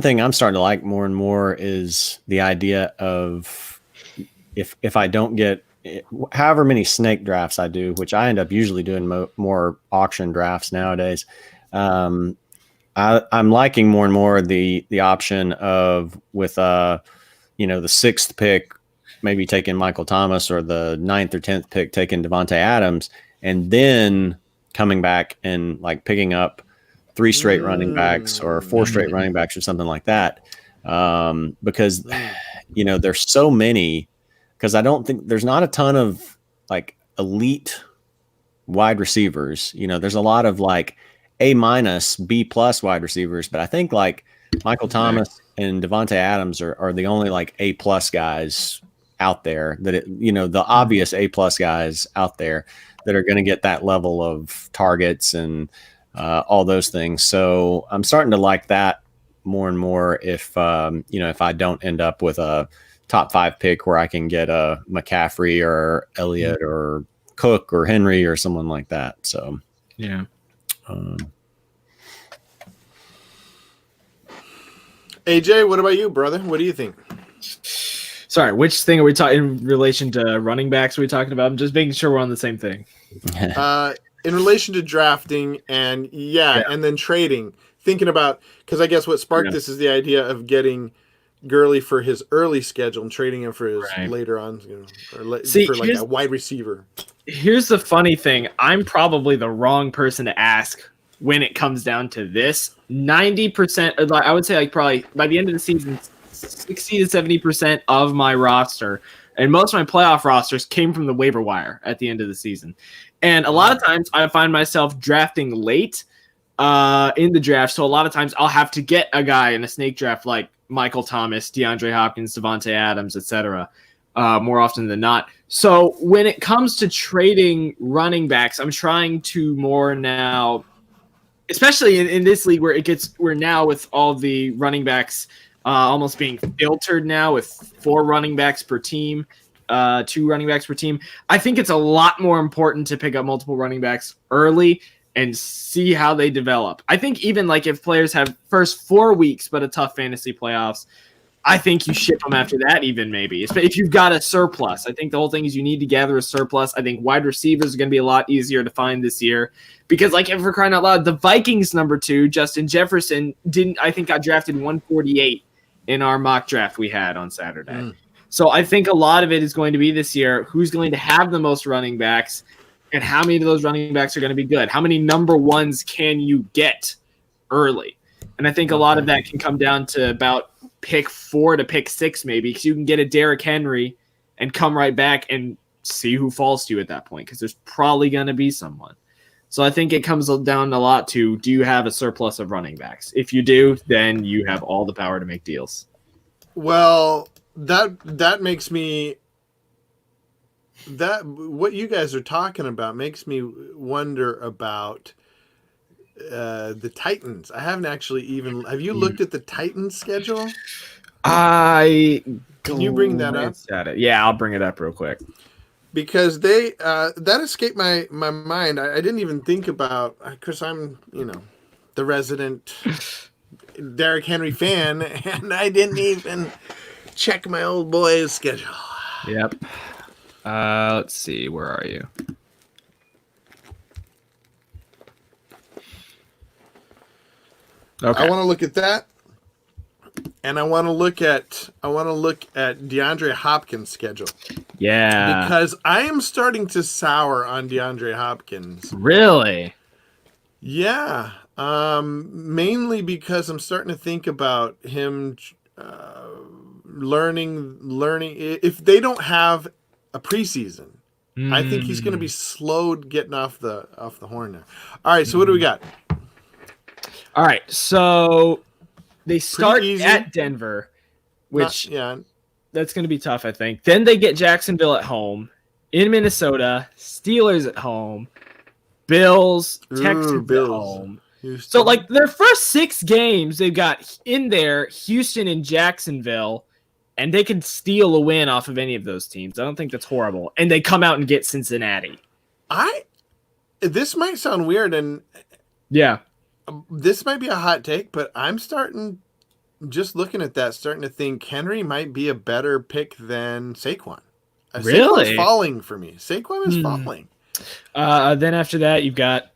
thing I'm starting to like more and more is the idea of if I don't get however many snake drafts I do, which I end up usually doing more auction drafts nowadays. Um, I'm liking more and more the option of with the sixth pick, maybe taking Michael Thomas, or the ninth or 10th pick taking Devontae Adams, and then coming back and like picking up 3 straight running backs or 4 straight running backs or something like that. Because there's so many, because I don't think there's not a ton of like elite wide receivers. There's a lot of like A-, B+ wide receivers, but I think like Michael Thomas and Devontae Adams are the only like A+ guys out there that the obvious A+ guys out there that are going to get that level of targets and all those things. So I'm starting to like that more and more if I don't end up with a top 5 pick where I can get a McCaffrey or Elliott or Cook or Henry or someone like that. So yeah. AJ, what about you, brother? What do you think? Sorry, which thing are we talking in relation to running backs? Are we talking about? I'm just making sure we're on the same thing. In relation to drafting and then trading, thinking about, because I guess what sparked this is the idea of getting Gurley for his early schedule and trading him for his later on, for like a wide receiver. Here's the funny thing. I'm probably the wrong person to ask when it comes down to this. 90%, I would say like probably by the end of the season, 60 to 70% of my roster and most of my playoff rosters came from the waiver wire at the end of the season. And a lot of times I find myself drafting late in the draft. So a lot of times I'll have to get a guy in a snake draft like Michael Thomas, DeAndre Hopkins, Devontae Adams, etc. More often than not. So when it comes to trading running backs, I'm trying to more now, especially in this league where we're now with all the running backs almost being filtered now with 4 running backs per team, 2 running backs per team. I think it's a lot more important to pick up multiple running backs early and see how they develop. I think even like if players have first 4 weeks but a tough fantasy playoffs, I think you ship them after that even maybe. If you've got a surplus. I think the whole thing is you need to gather a surplus. I think wide receivers are going to be a lot easier to find this year because like if we're crying out loud, the Vikings number 2, Justin Jefferson, got drafted 148 in our mock draft we had on Saturday. So I think a lot of it is going to be this year, who's going to have the most running backs and how many of those running backs are going to be good. How many number ones can you get early? And I think a lot of that can come down to about pick 4 to pick 6 maybe, because you can get a Derrick Henry and come right back and see who falls to you at that point, because there's probably going to be someone. So I think it comes down a lot to, do you have a surplus of running backs? If you do, then you have all the power to make deals. Well, that makes me what you guys are talking about makes me wonder about the Titans. I haven't actually even. Have you looked at the Titans schedule? Can you bring that up? Yeah, I'll bring it up real quick. Because they that escaped my mind. I didn't even think about, because I'm the resident Derrick Henry fan, and I didn't even check my old boy's schedule. Yep. Let's see. Where are you? Okay. I want to look at that, and I want to look at DeAndre Hopkins' schedule. Yeah. Because I am starting to sour on DeAndre Hopkins. Really? Yeah. Mainly because I'm starting to think about him learning. If they don't have a preseason, I think he's going to be slowed getting off the horn now. All right, so what do we got? All right, so they start at Denver, which that's going to be tough, I think. Then they get Jacksonville at home, in Minnesota, Steelers at home, Bills, Texans at home. Houston. So, like, their first 6 games, they've got in there Houston and Jacksonville, and they can steal a win off of any of those teams. I don't think that's horrible. And they come out and get Cincinnati. This might sound weird, and yeah, This might be a hot take, but I'm just looking at that, starting to think Henry might be a better pick than Saquon. Really? Saquon's falling for me. Saquon is falling. Then after that, you've got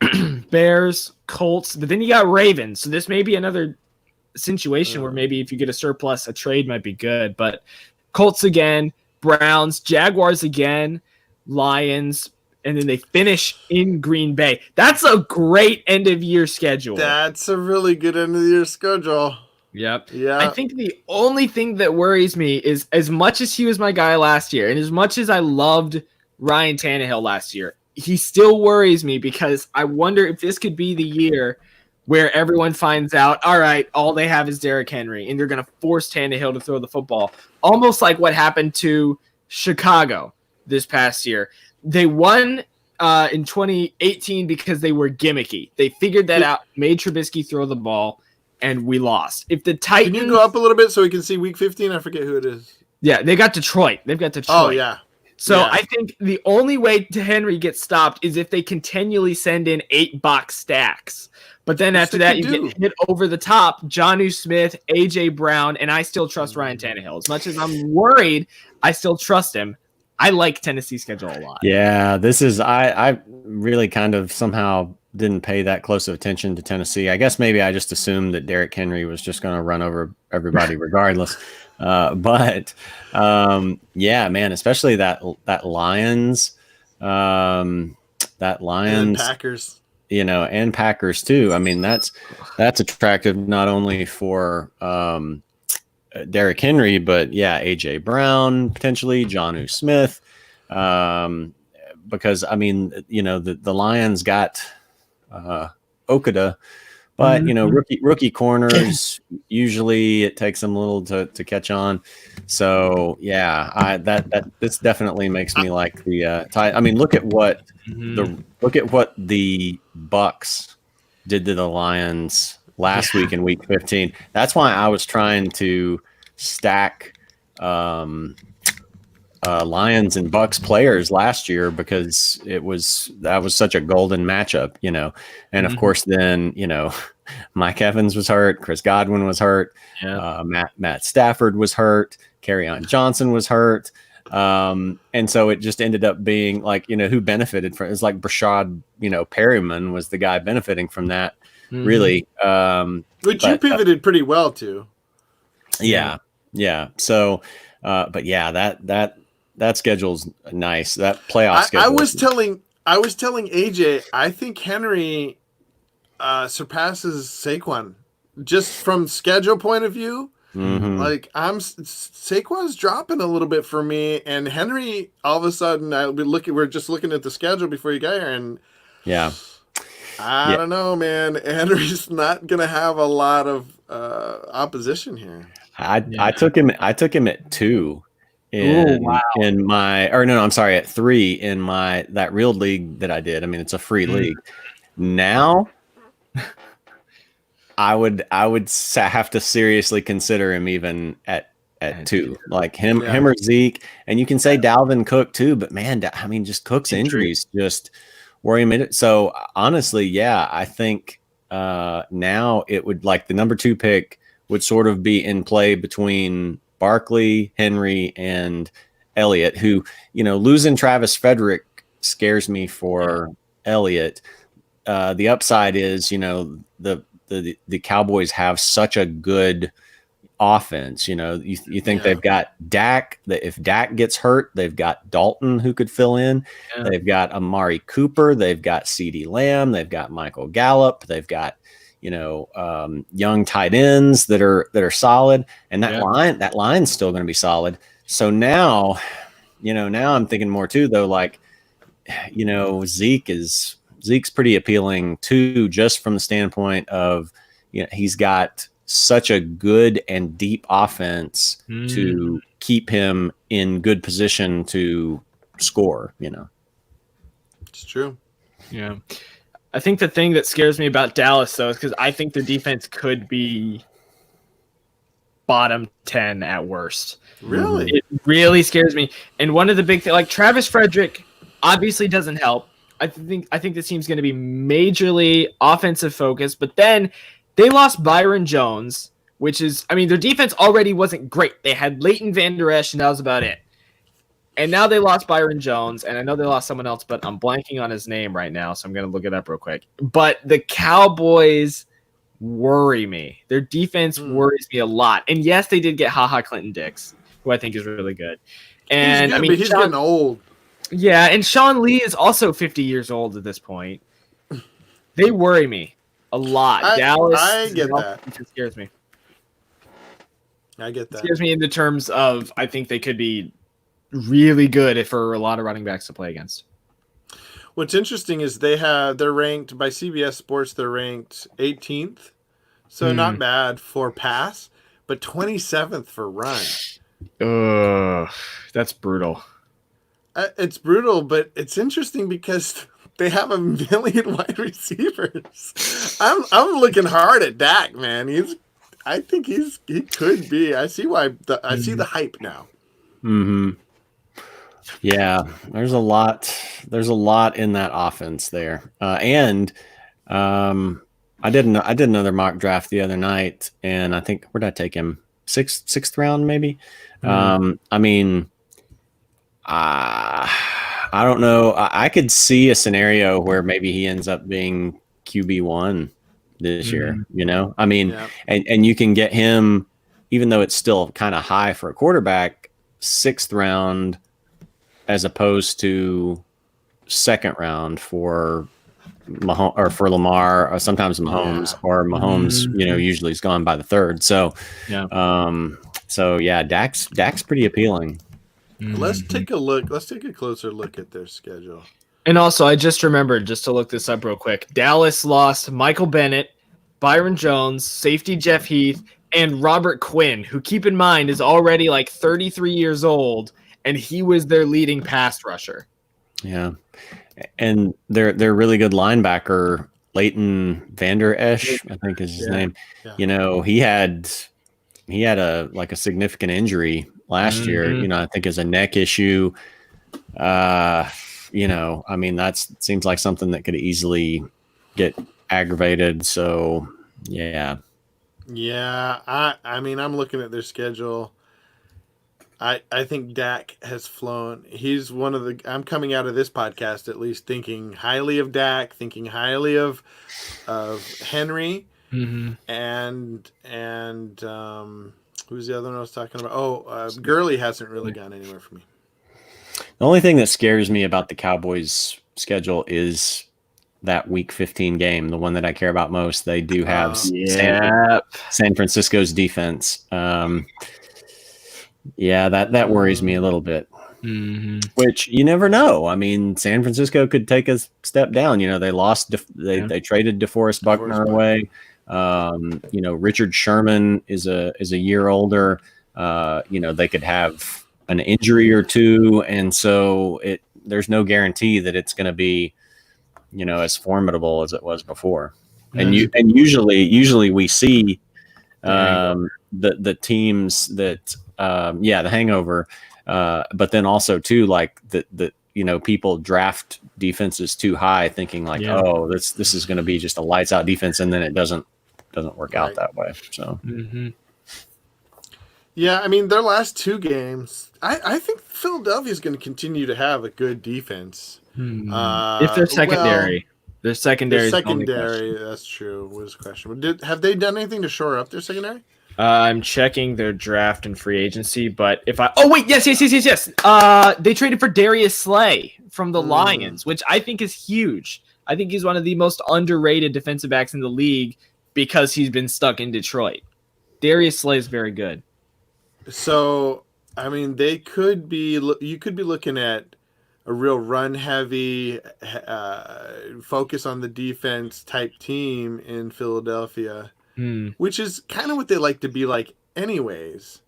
Bears, Colts, but then you got Ravens. So this may be another situation where maybe if you get a surplus, a trade might be good. But Colts again, Browns, Jaguars again, Lions, and then they finish in Green Bay. That's a great end of year schedule. That's a really good end of the year schedule. Yep. Yeah. I think the only thing that worries me is, as much as he was my guy last year, and as much as I loved Ryan Tannehill last year, he still worries me because I wonder if this could be the year where everyone finds out, all right, all they have is Derrick Henry, and they're going to force Tannehill to throw the football. Almost like what happened to Chicago this past year. They won in 2018 because they were gimmicky. They figured that out, made Trubisky throw the ball, and we lost. If the Titans, can you go up a little bit so we can see Week 15? I forget who it is. Yeah, they got Detroit. They've got Detroit. Oh yeah. So Yeah. I think the only way to Henry gets stopped is if they continually send in 8-box stacks. But then after that, you get hit over the top. Jonnu Smith, A.J. Brown, and I still trust Ryan Tannehill. As much as I'm worried, I still trust him. I like Tennessee's schedule a lot. Yeah, this is I really kind of somehow didn't pay that close of attention to Tennessee. I guess maybe I just assumed that Derrick Henry was just going to run over everybody regardless. But yeah, man, especially that Lions, And Packers. And Packers too. I mean, that's attractive not only for Derrick Henry, but yeah, AJ Brown, potentially Jonnu Smith. Because I mean, the Lions got Okudah, but rookie corners, usually it takes them a little to catch on. So yeah, this definitely makes me like the tie. I mean, look at what the Bucks did to the Lions last week in Week 15. That's why I was trying to stack Lions and Bucks players last year, because that was such a golden matchup, and of course then Mike Evans was hurt, Chris Godwin was hurt, Matt Stafford was hurt, Kerryon Johnson was hurt, and so it just ended up being like, who benefited from it? It's like Brashad Perryman was the guy benefiting from that, really, which you pivoted pretty well to. Yeah. So but yeah, that schedule's nice. That playoff schedule. I was telling AJ, I think Henry surpasses Saquon just from schedule point of view. Mm-hmm. Like Saquon's dropping a little bit for me, and Henry all of a sudden we're just looking at the schedule before you got here, and I don't know, man. Henry's not gonna have a lot of opposition here. I took him at 2 in my, or no, I'm sorry, at 3 in that real league that I did. I mean, it's a free league. Now I would have to seriously consider him even at 2, like him or Zeke, and you can say Dalvin Cook too, but man, I mean, just Cook's injuries just worry me. So honestly, yeah, I think now it would, like, the number 2 pick would sort of be in play between Barkley, Henry, and Elliott, who, losing Travis Frederick scares me for Elliott. The upside is, the Cowboys have such a good offense. You think they've got Dak, that if Dak gets hurt, they've got Dalton who could fill in. Yeah. They've got Amari Cooper. They've got CeeDee Lamb. They've got Michael Gallup. They've got, young tight ends that are solid, and that line's still going to be solid. So now, now I'm thinking more too, though, like, Zeke's pretty appealing too, just from the standpoint of, he's got such a good and deep offense to keep him in good position to score, It's true. Yeah. I think the thing that scares me about Dallas, though, is because I think their defense could be bottom 10 at worst. Really? It really scares me. And one of the big things, like, Travis Frederick obviously doesn't help. I think this team's going to be majorly offensive focused, but then they lost Byron Jones, which is, I mean, their defense already wasn't great. They had Leighton Vander Esch, and that was about it. And now they lost Byron Jones, and I know they lost someone else, but I'm blanking on his name right now, so I'm going to look it up real quick. But the Cowboys worry me. Their defense worries me a lot. And yes, they did get HaHa Clinton Dix, who I think is really good. And but he's getting old. Yeah, and Sean Lee is also 50 years old at this point. They worry me a lot. Dallas, I get that. It scares me. I get that. It scares me in the terms of I think they could be really good if for a lot of running backs to play against. What's interesting is they're ranked by CBS Sports. They're ranked 18th, so not bad for pass, but 27th for run. That's brutal. It's brutal, but it's interesting because they have a million wide receivers. I'm looking hard at Dak, man. I think he could be. I see why. I see the hype now. Mm-hmm. Yeah, there's a lot in that offense there. And I did another mock draft the other night, and I think where did I take him? Sixth round, maybe. I mean, I don't know. I could see a scenario where maybe he ends up being QB1 this year. You know, I mean, and you can get him, even though it's still kind of high for a quarterback, 6th round, as opposed to 2nd round for Mahomes or for Lamar, or sometimes Mahomes, or Mahomes. You know, usually is gone by the 3rd. So, Dak's pretty appealing. Let's take a look. Let's take a closer look at their schedule. And also, I just remembered, just to look this up real quick, Dallas lost Michael Bennett, Byron Jones, safety Jeff Heath, and Robert Quinn, who, keep in mind, is already like 33 years old, and he was their leading pass rusher. Yeah, and their really good linebacker, Leighton Vander Esch, I think is his name. Yeah. You know, he had a significant injury last year. You know, I think is a neck issue. You know, I mean, seems like something that could easily get aggravated. So, yeah. Yeah, I mean, I'm looking at their schedule. I think Dak has flown. He's one of the. I'm coming out of this podcast at least thinking highly of Dak, thinking highly of Henry, and who's the other one I was talking about? Gurley hasn't really gone anywhere for me. The only thing that scares me about the Cowboys' schedule is that Week 15 game, the one that I care about most. They do have San Francisco's defense. That worries me a little bit. Which you never know. I mean, San Francisco could take a step down. You know, they lost. They traded DeForest Buckner away. You know, Richard Sherman is a year older. You know, they could have an injury or two, and so there's no guarantee that it's going to be, you know, as formidable as it was before. And usually we see the teams that the hangover, but then also too, like the you know, people draft defenses too high, thinking like, this is going to be just a lights out defense, and then it doesn't work out that way. So. Yeah, I mean, their last 2 games, I think Philadelphia is going to continue to have a good defense. If they're secondary. Their secondary. That's true. Was questionable. Have they done anything to shore up their secondary? I'm checking their draft and free agency, but yes. They traded for Darius Slay from the Lions, which I think is huge. I think he's one of the most underrated defensive backs in the league because he's been stuck in Detroit. Darius Slay is very good. So, I mean, you could be looking at a real run-heavy, focus on the defense type team in Philadelphia, which is kind of what they like to be like anyways.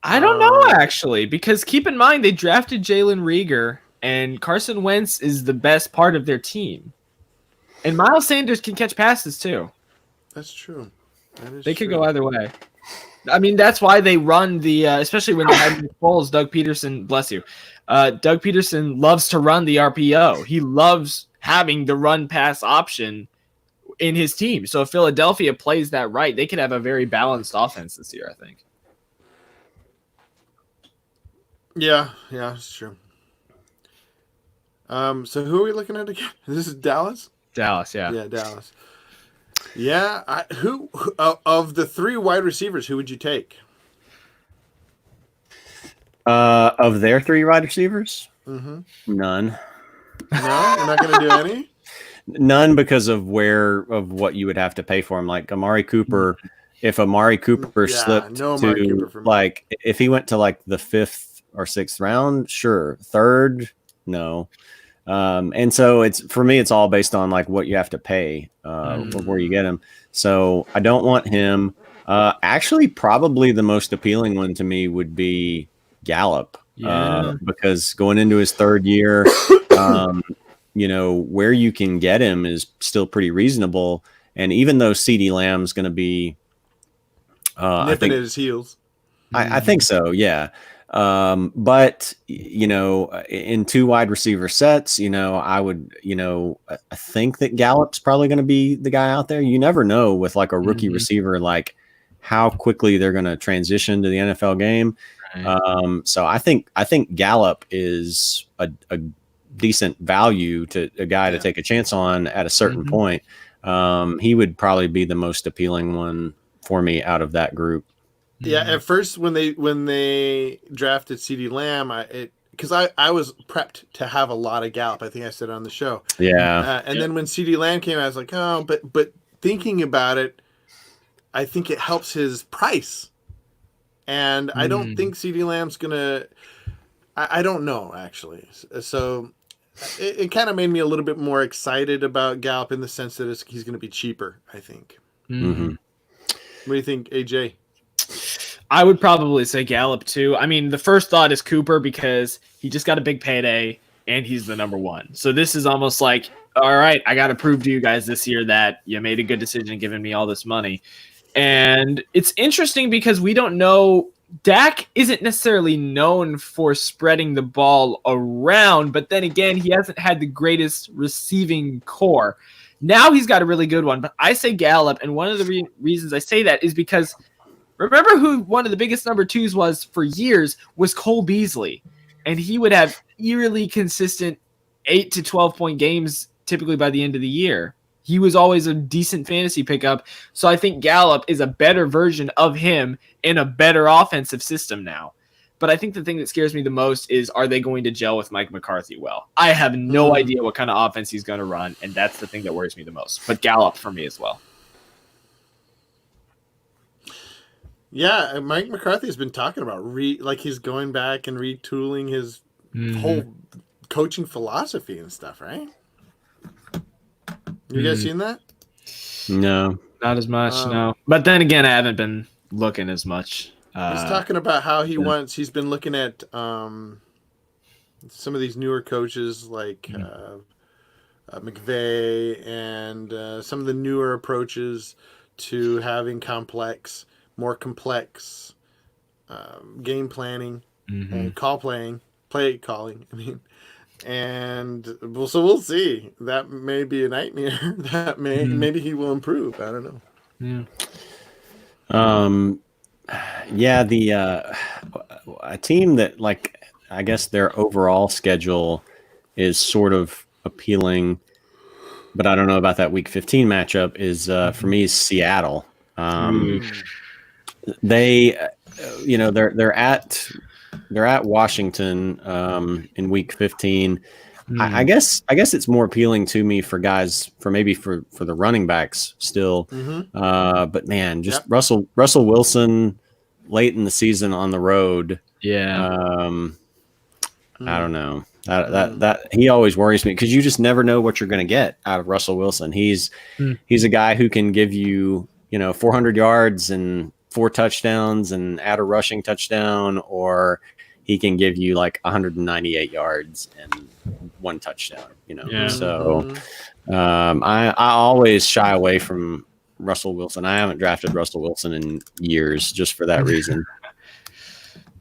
I don't know, actually, because keep in mind, they drafted Jalen Reagor, and Carson Wentz is the best part of their team. And Miles Sanders can catch passes, too. That's true. They could go either way. I mean, that's why they run the, especially when they had Nick Foles, Doug Peterson, bless you. Doug Peterson loves to run the RPO. He loves having the run pass option in his team. So if Philadelphia plays that right, they could have a very balanced offense this year, I think. Yeah, it's true. So who are we looking at again? This is Dallas? Dallas, yeah. Yeah, Dallas. Yeah, who of the 3 wide receivers, who would you take? Of their 3 wide receivers, Mm-hmm. none. No, you're not going to do any? None because of what you would have to pay for him. Like Amari Cooper, if Amari Cooper Yeah, slipped no Amari to Cooper for me. like if he went to like the 5th or 6th round, sure. 3rd, no. And so for me, it's all based on like what you have to pay, where you get him. So I don't want him. Actually, probably the most appealing one to me would be Gallup, because going into his 3rd year, where you can get him is still pretty reasonable. And even though CeeDee Lamb's going to be, Nipping at his heels. I think so, yeah. But in 2 wide receiver sets, I think that Gallup's probably going to be the guy out there. You never know with like a rookie receiver, like how quickly they're going to transition to the NFL game. Right. So I think Gallup is a decent value to a guy to take a chance on at a certain point. He would probably be the most appealing one for me out of that group. Yeah, at first when they drafted CeeDee Lamb, because I was prepped to have a lot of Gallup. I think I said it on the show. Yeah. And then when CeeDee Lamb came, I was like, oh, but thinking about it, I think it helps his price. And I don't think CeeDee Lamb's gonna. I don't know actually. So it kind of made me a little bit more excited about Gallup in the sense that he's going to be cheaper. I think. Mm-hmm. What do you think, AJ? I would probably say Gallup too. I mean, the first thought is Cooper because he just got a big payday and he's the number 1. So this is almost like, all right, I got to prove to you guys this year that you made a good decision giving me all this money. And it's interesting because we don't know. Dak isn't necessarily known for spreading the ball around, but then again, he hasn't had the greatest receiving core. Now he's got a really good one, but I say Gallup, and one of the reasons I say that is because remember who one of the biggest number 2s was for years was Cole Beasley, and he would have eerily consistent 8 to 12 point games typically by the end of the year. He was always a decent fantasy pickup. So I think Gallup is a better version of him in a better offensive system now. But I think the thing that scares me the most is, are they going to gel with Mike McCarthy well? I have no idea what kind of offense he's going to run, and that's the thing that worries me the most. But Gallup for me as well. Yeah, Mike McCarthy has been talking about he's going back and retooling his whole coaching philosophy and stuff, right? You guys seen that? No, not as much. No, but then again, I haven't been looking as much. He's talking about how he's been looking at some of these newer coaches like McVay and some of the newer approaches to having more complex game planning and play calling. I mean, and so we'll see. That may be a nightmare. That maybe he will improve. I don't know. Yeah. A team that, like, I guess their overall schedule is sort of appealing, but I don't know about that Week 15 matchup. Is for me is Seattle. They, they're at Washington in Week 15. I guess it's more appealing to me for guys for the running backs still. But man, just Russell Wilson late in the season on the road. Yeah. I don't know. That he always worries me because you just never know what you're going to get out of Russell Wilson. He's a guy who can give you 400 yards and 4 touchdowns and add a rushing touchdown, or he can give you like 198 yards and 1 touchdown. So I always shy away from Russell Wilson. I haven't drafted Russell Wilson in years just for that reason.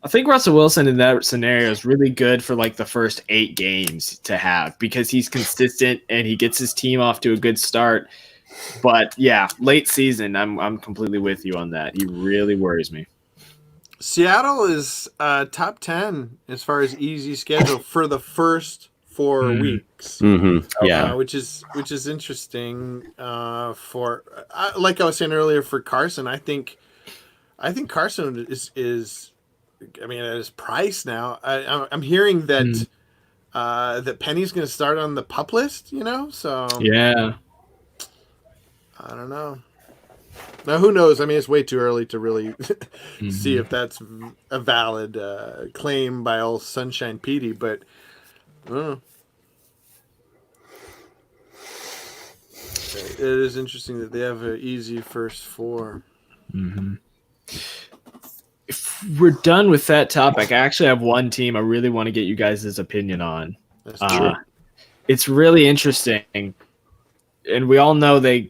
I think Russell Wilson in that scenario is really good for like the first 8 games to have because he's consistent and he gets his team off to a good start. But yeah, late season, I'm completely with you on that. He really worries me. Seattle is top 10 as far as easy schedule for the first 4 weeks. Mm-hmm. Yeah, which is interesting. For like I was saying earlier, for Carson, I think Carson is. I mean, at his price now, I'm hearing that that Penny's going to start on the PUP list. So yeah, I don't know. Now, who knows? I mean, it's way too early to really see if that's a valid claim by old Sunshine Petey, but I don't know. It is interesting that they have an easy first 4. Mm-hmm. If we're done with that topic, I actually have one team I really want to get you guys' opinion on. That's true. It's really interesting, and we all know they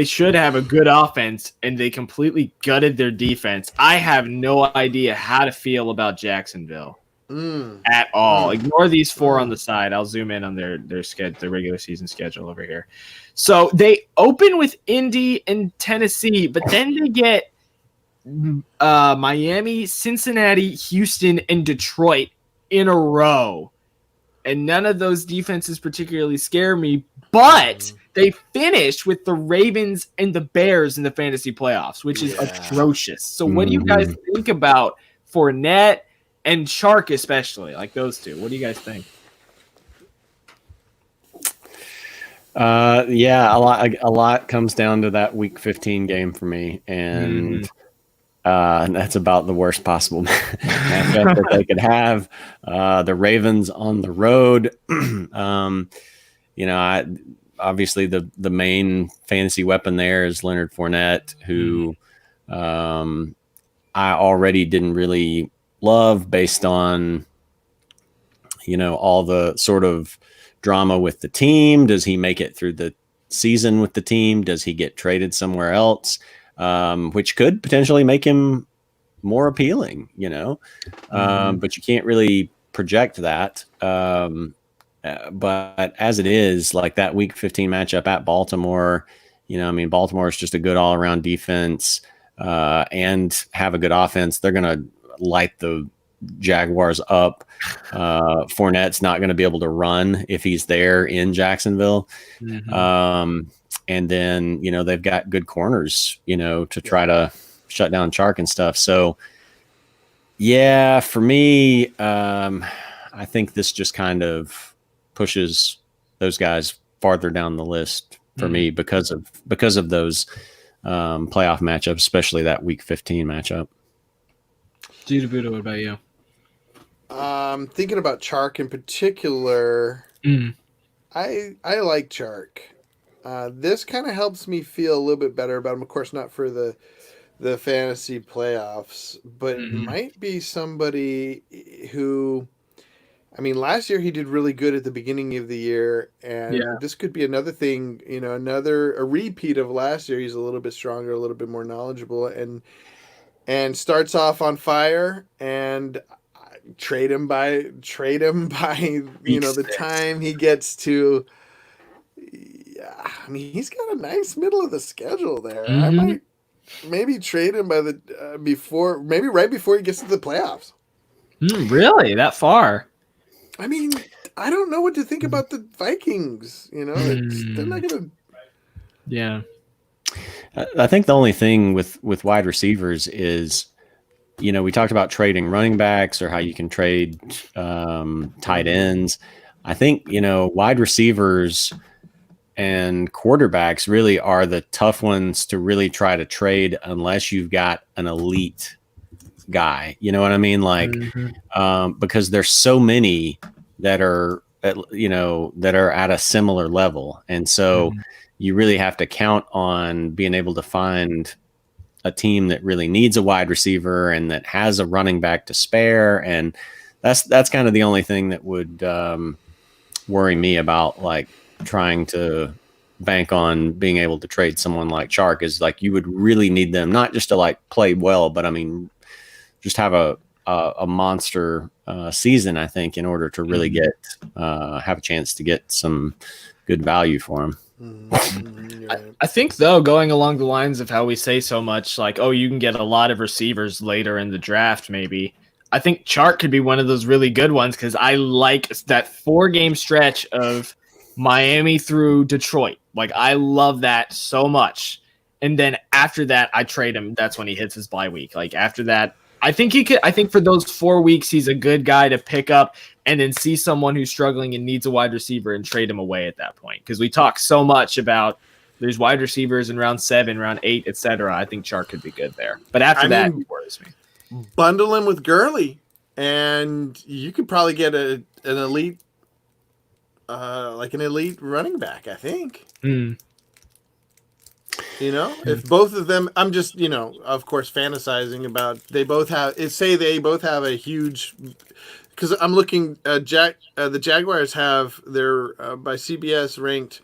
should have a good offense, and they completely gutted their defense. I have no idea how to feel about Jacksonville at all. Ignore these 4 on the side. I'll zoom in on their regular season schedule over here. So they open with Indy and Tennessee, but then they get Miami, Cincinnati, Houston, and Detroit in a row. And none of those defenses particularly scare me, but they finished with the Ravens and the Bears in the fantasy playoffs, which is atrocious. So what do you guys think about Fournette and Chark especially, like those two? What do you guys think? Yeah, a lot comes down to that Week 15 game for me, and that's about the worst possible matchup that they could have. The Ravens on the road. Obviously the main fantasy weapon there is Leonard Fournette, who I already didn't really love based on all the sort of drama with the team. Does he make it through the season with the team? Does he get traded somewhere else? Which could potentially make him more appealing, but you can't really project that. But as it is, like that Week 15 matchup at Baltimore, Baltimore is just a good all-around defense and have a good offense. They're going to light the Jaguars up. Fournette's not going to be able to run if he's there in Jacksonville. And then, they've got good corners, to try to shut down Chark and stuff. So, yeah, for me, I think this just kind of pushes those guys farther down the list for me because of those playoff matchups, especially that Week 15 matchup. Gita Buddha, what about you? Thinking about Chark in particular, I like Chark. This kind of helps me feel a little bit better about him. Of course, not for the fantasy playoffs, but it might be somebody who, last year he did really good at the beginning of the year, and this could be another thing, a repeat of last year. He's a little bit stronger, a little bit more knowledgeable, and starts off on fire, and trade him by the time he gets to. He's got a nice middle of the schedule there. I might maybe trade him by the right before he gets to the playoffs. Really, that far? I don't know what to think about the Vikings. They're not gonna. Yeah, I think the only thing with wide receivers is, we talked about trading running backs or how you can trade tight ends. I think wide receivers and quarterbacks really are the tough ones to really try to trade unless you've got an elite guy. You know what I mean? Like, because there's so many that are at a similar level. And so you really have to count on being able to find a team that really needs a wide receiver and that has a running back to spare. And that's kind of the only thing that would worry me about, like, trying to bank on being able to trade someone like Chark is like you would really need them not just to like play well, but I mean just have a monster season, I think, in order to really get have a chance to get some good value for him. I think, though, going along the lines of how we say so much, like, oh, you can get a lot of receivers later in the draft, maybe. I think Chark could be one of those really good ones because I like that 4-game stretch of Miami through Detroit. Like, I love that so much. And then after that, I trade him. That's when he hits his bye week. Like, after that, I think he could. I think for those 4 weeks, he's a good guy to pick up and then see someone who's struggling and needs a wide receiver and trade him away at that point. Because we talk so much about there's wide receivers in round 7, round 8, etc. I think Chark could be good there. But after that, he worries me. Bundle him with Gurley, and you could probably get an elite, like an elite running back. I think. You know, if both of them, I'm just, you know, of course, fantasizing about they both have a huge, because I'm looking, the Jaguars have their by CBS ranked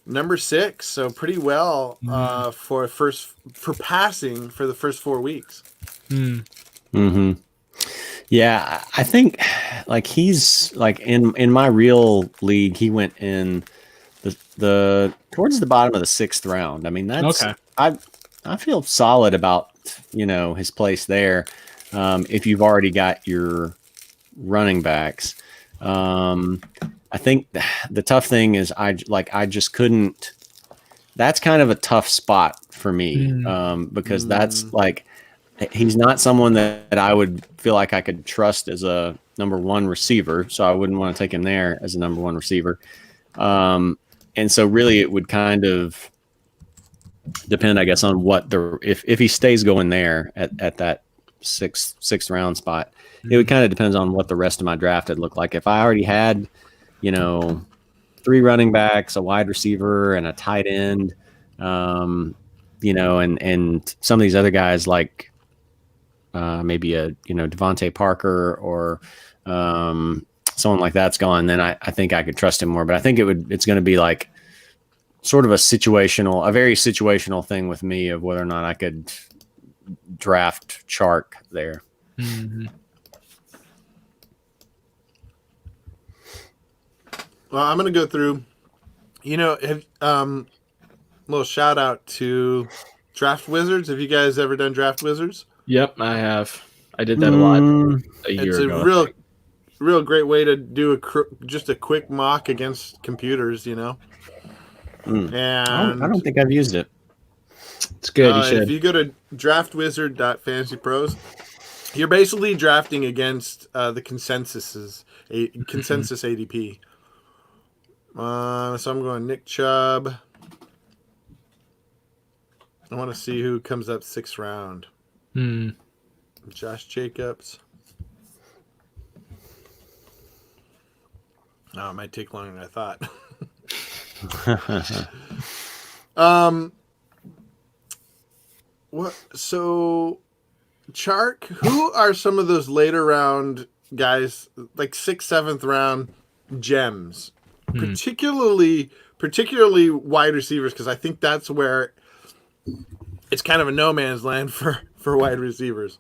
number 6, so pretty well for passing for the first 4 weeks. Yeah, I think like he's like in my real league, he went in the towards the bottom of the 6th round. I mean, that's okay. I feel solid about, you know, his place there. If you've already got your running backs, I think the tough thing is I just couldn't. That's kind of a tough spot for me because that's like he's not someone that I would feel like I could trust as a number 1 receiver, so I wouldn't want to take him there as a number 1 receiver. And so really it would kind of depend, I guess, on what if he stays going there at that sixth round spot, it would kind of depends on what the rest of my draft would look like. If I already had, you know, 3 running backs, a wide receiver, and a tight end, you know, and some of these other guys like maybe a, you know, Devontae Parker or someone like that's gone, then I think I could trust him more. But I think it's going to be like sort of a very situational thing with me of whether or not I could draft Chark there. Well, I'm going to go through, you know, little shout out to Draft Wizards. Have you guys ever done Draft Wizards? Yep, I have. I did that a lot a year ago. It's a real great way to do just a quick mock against computers, you know. And I don't think I've used it. It's good. You should. If you go to draftwizard.fantasypros, you're basically drafting against the consensus ADP. So I'm going Nick Chubb. I want to see who comes up 6th round. Josh Jacobs. Oh, it might take longer than I thought. What? So, Chark, who are some of those later round guys, like 6th, 7th round gems, particularly wide receivers? Because I think that's where it's kind of a no man's land for wide receivers.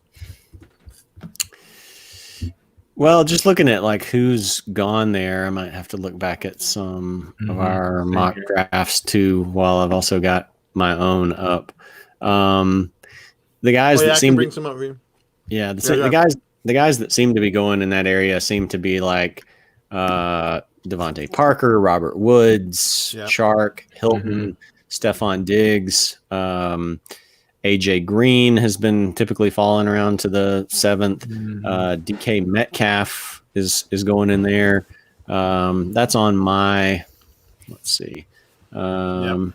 Well, just looking at like who's gone there, I might have to look back at some of our mock drafts too, while I've also got my own up. The guys that seem bring some over here. Yeah, the guys that seem to be going in that area seem to be like Devontae Parker, Robert Woods, Chark, Hilton, Stephon Diggs, AJ Green has been typically falling around to the 7th. DK Metcalf is going in there. That's on my. Let's see. I'm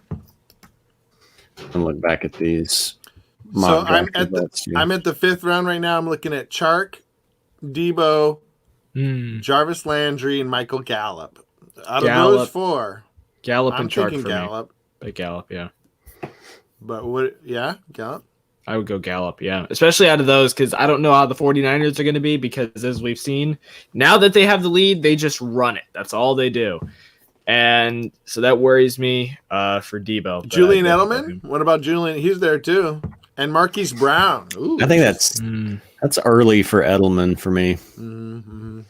look back at these. So I'm at the 5th round right now. I'm looking at Chark, Debo, Jarvis Landry, and Michael Gallup. Out of those 4, Gallup I'm and Chark thinking for Gallup. me. But Gallup, yeah. But what? Yeah, Gallup. I would go Gallup, yeah. Especially out of those, because I don't know how the 49ers are going to be, because as we've seen, now that they have the lead, they just run it. That's all they do. And so that worries me for Debo. but Julian I don't know Edelman. him. What about Julian? He's there too. And Marquise Brown. Ooh. I think that's early for Edelman for me. Mhm.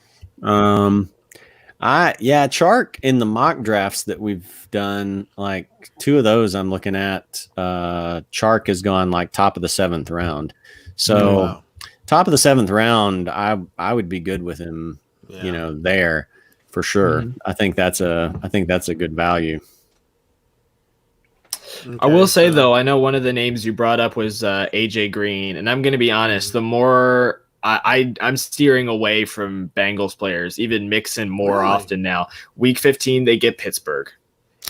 Chark in the mock drafts that we've done, like 2 of those I'm looking at. Chark has gone like top of the 7th round. So Wow. top of the 7th round, I would be good with him, Yeah. there for sure. Mhm. I think that's a good value. I will say so- though, I know one of the names you brought up was AJ Green, and I'm going to be honest. The more I'm steering away from Bengals players, even Mixon more Really? often now. Week 15, they get Pittsburgh,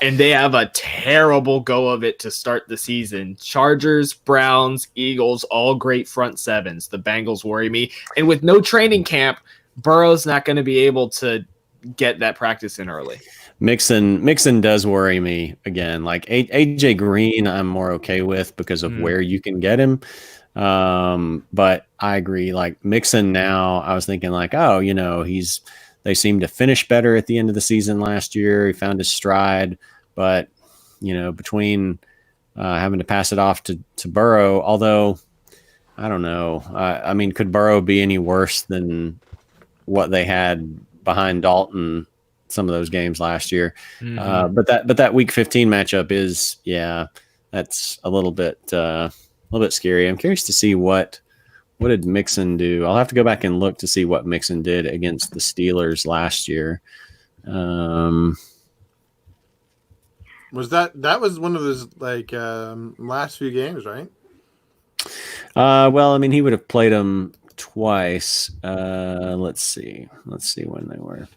and they have a terrible go of it to start the season. Chargers, Browns, Eagles, all great front sevens. The Bengals worry me, and with no training camp, Burrow's not going to be able to get that practice in early. Mixon does worry me again. Like AJ Green, I'm more okay with because of where you can get him. But I agree. Like Mixon now, I was thinking like, oh, they seem to finish better at the end of the season last year. He found his stride, but between having to pass it off to Burrow, although I don't know. I mean, could Burrow be any worse than what they had behind Dalton some of those games last year? But that week 15 matchup is, that's a little bit scary. I'm curious to see what did Mixon do. I'll have to go back and look to see what Mixon did against the Steelers last year. Was that was one of his last few games, right? Well, I mean, he would have played them twice. Let's see when they were.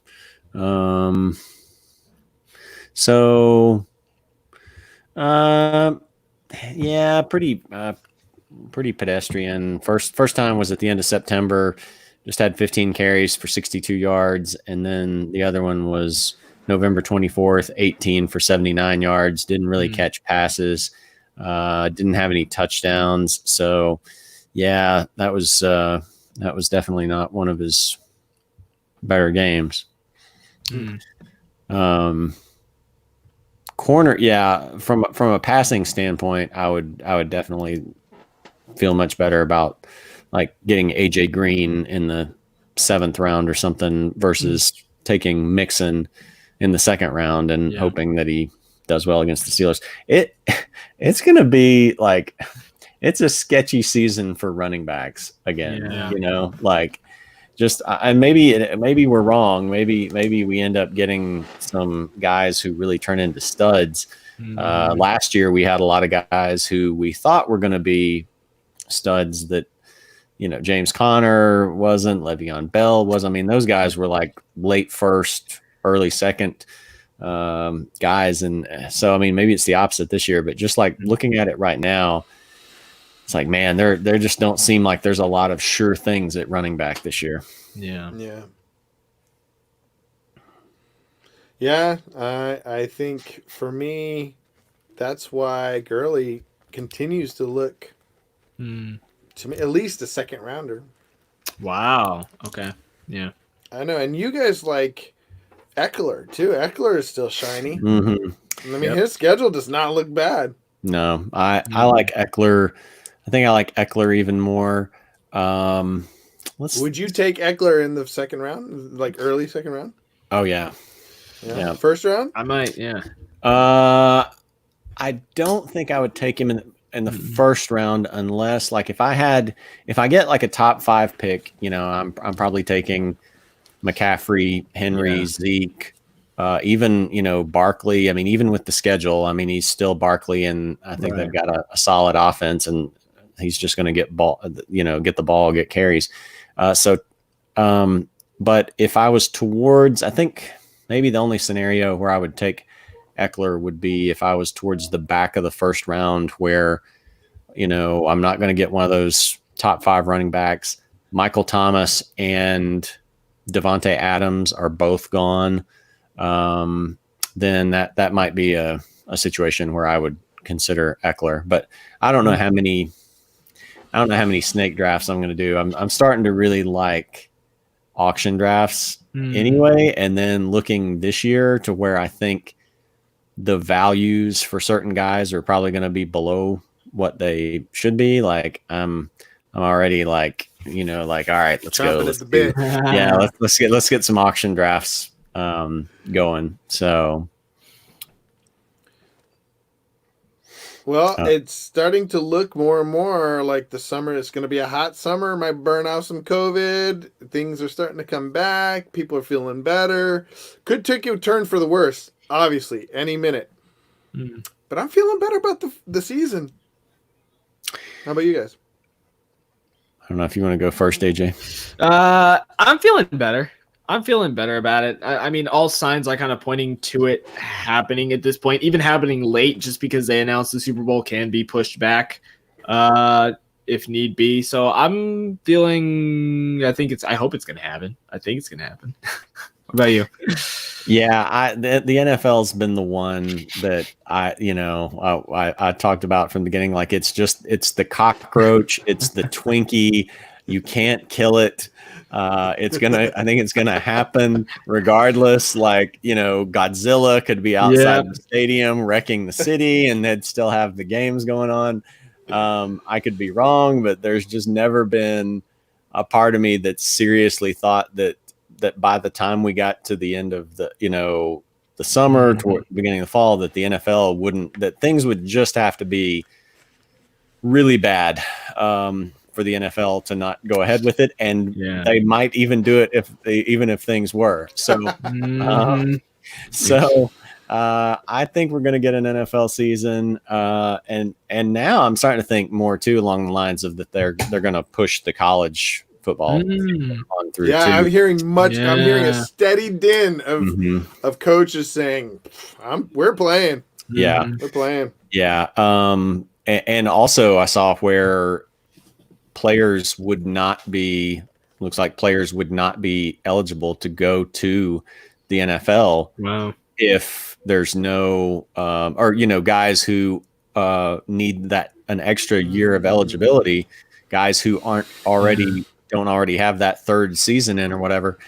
Pretty pedestrian. First time was at the end of September. Just had 15 carries for 62 yards, and then the other one was November 24th, 18 for 79 yards. Didn't really catch passes. Didn't have any touchdowns. So, yeah, that was definitely not one of his better games. Corner, from a passing standpoint, I would definitely feel much better about like getting AJ Green in the 7th round or something versus taking Mixon in the 2nd round and hoping that he does well against the Steelers. It's going to be like, it's a sketchy season for running backs again. And maybe we're wrong. Maybe we end up getting some guys who really turn into studs. Last year we had a lot of guys who we thought were going to be studs that, James Conner wasn't, Le'Veon Bell was. I mean, those guys were like late 1st, early 2nd guys. And so, I mean, maybe it's the opposite this year, but just like looking at it right now, it's like, man, there just don't seem like there's a lot of sure things at running back this year. Yeah. I think for me, that's why Gurley continues to look to me at least a 2nd rounder. Wow. Okay. Yeah. I know, and you guys like Eckler too. Eckler is still shiny. Mm-hmm. I mean, his schedule does not look bad. No, I like Eckler. I think I like Eckler even more. Would you take Eckler in the 2nd round, like early 2nd round? Oh yeah. 1st round? I might. Yeah. I don't think I would take him in the 1st round unless, like, if I get like a top 5 pick, I'm probably taking McCaffrey, Henry, Zeke, even Barkley. I mean, even with the schedule, I mean, he's still Barkley, and I think they've got a solid offense, and he's just going to get the ball, get carries. But if I was towards, I think maybe the only scenario where I would take Eckler would be if I was towards the back of the 1st round where, I'm not going to get one of those top 5 running backs. Michael Thomas and Devontae Adams are both gone. Then that might be a situation where I would consider Eckler, but I don't know how many snake drafts I'm going to do. I'm starting to really like auction drafts anyway. And then looking this year to where I think the values for certain guys are probably going to be below what they should be. Like I'm already like, like, all right, let's go. Chomping at the bit. Yeah, let's get some auction drafts going. So Well, it's starting to look more and more like the summer is going to be a hot summer. Might burn out some COVID. Things are starting to come back. People are feeling better. Could take a turn for the worse, obviously, any minute. But I'm feeling better about the season. How about you guys? I don't know if you want to go first, AJ. I'm feeling better. I'm feeling better about it. I mean, all signs are kind of pointing to it happening at this point, even happening late, just because they announced the Super Bowl can be pushed back if need be. So I'm feeling. I hope it's going to happen. I think it's going to happen. What about you? Yeah, the NFL's been the one that I talked about from the beginning. Like it's the cockroach, it's the Twinkie. You can't kill it. I think it's gonna happen regardless. Like, Godzilla could be outside the stadium wrecking the city and they'd still have the games going on. I could be wrong, but there's just never been a part of me that seriously thought that by the time we got to the end of the summer toward the beginning of the fall, that the NFL that things would just have to be really bad for the NFL to not go ahead with it, and they might even do it if things were. So, I think we're going to get an NFL season, and now I'm starting to think more too along the lines of that they're going to push the college football on through. Yeah, too. I'm hearing a steady din of coaches saying, "We're playing." Yeah, we're playing. Yeah, and also I saw where players would not be eligible to go to the NFL. Wow. If there's no guys who need an extra year of eligibility, guys who don't already have that third season in or whatever,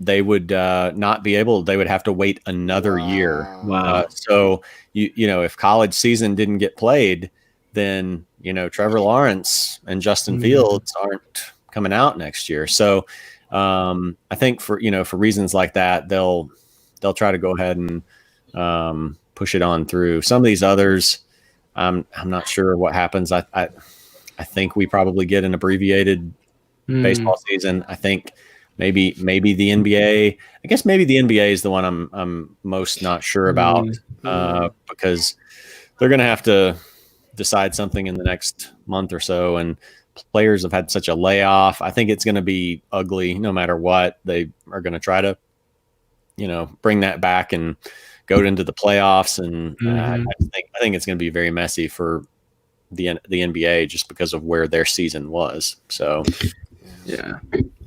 they would not be able. They would have to wait another year. Wow. So if college season didn't get played, then Trevor Lawrence and Justin Fields aren't coming out next year. So I think for reasons like that, they'll try to go ahead and push it on through. Some of these others, I'm not sure what happens. I think we probably get an abbreviated baseball season. I think maybe the NBA. I guess maybe the NBA is the one I'm most not sure about because they're going to have to decide something in the next month or so, and players have had such a layoff. I think it's going to be ugly no matter what. They are going to try to bring that back and go into the playoffs, and I think it's going to be very messy for the NBA just because of where their season was. So yeah,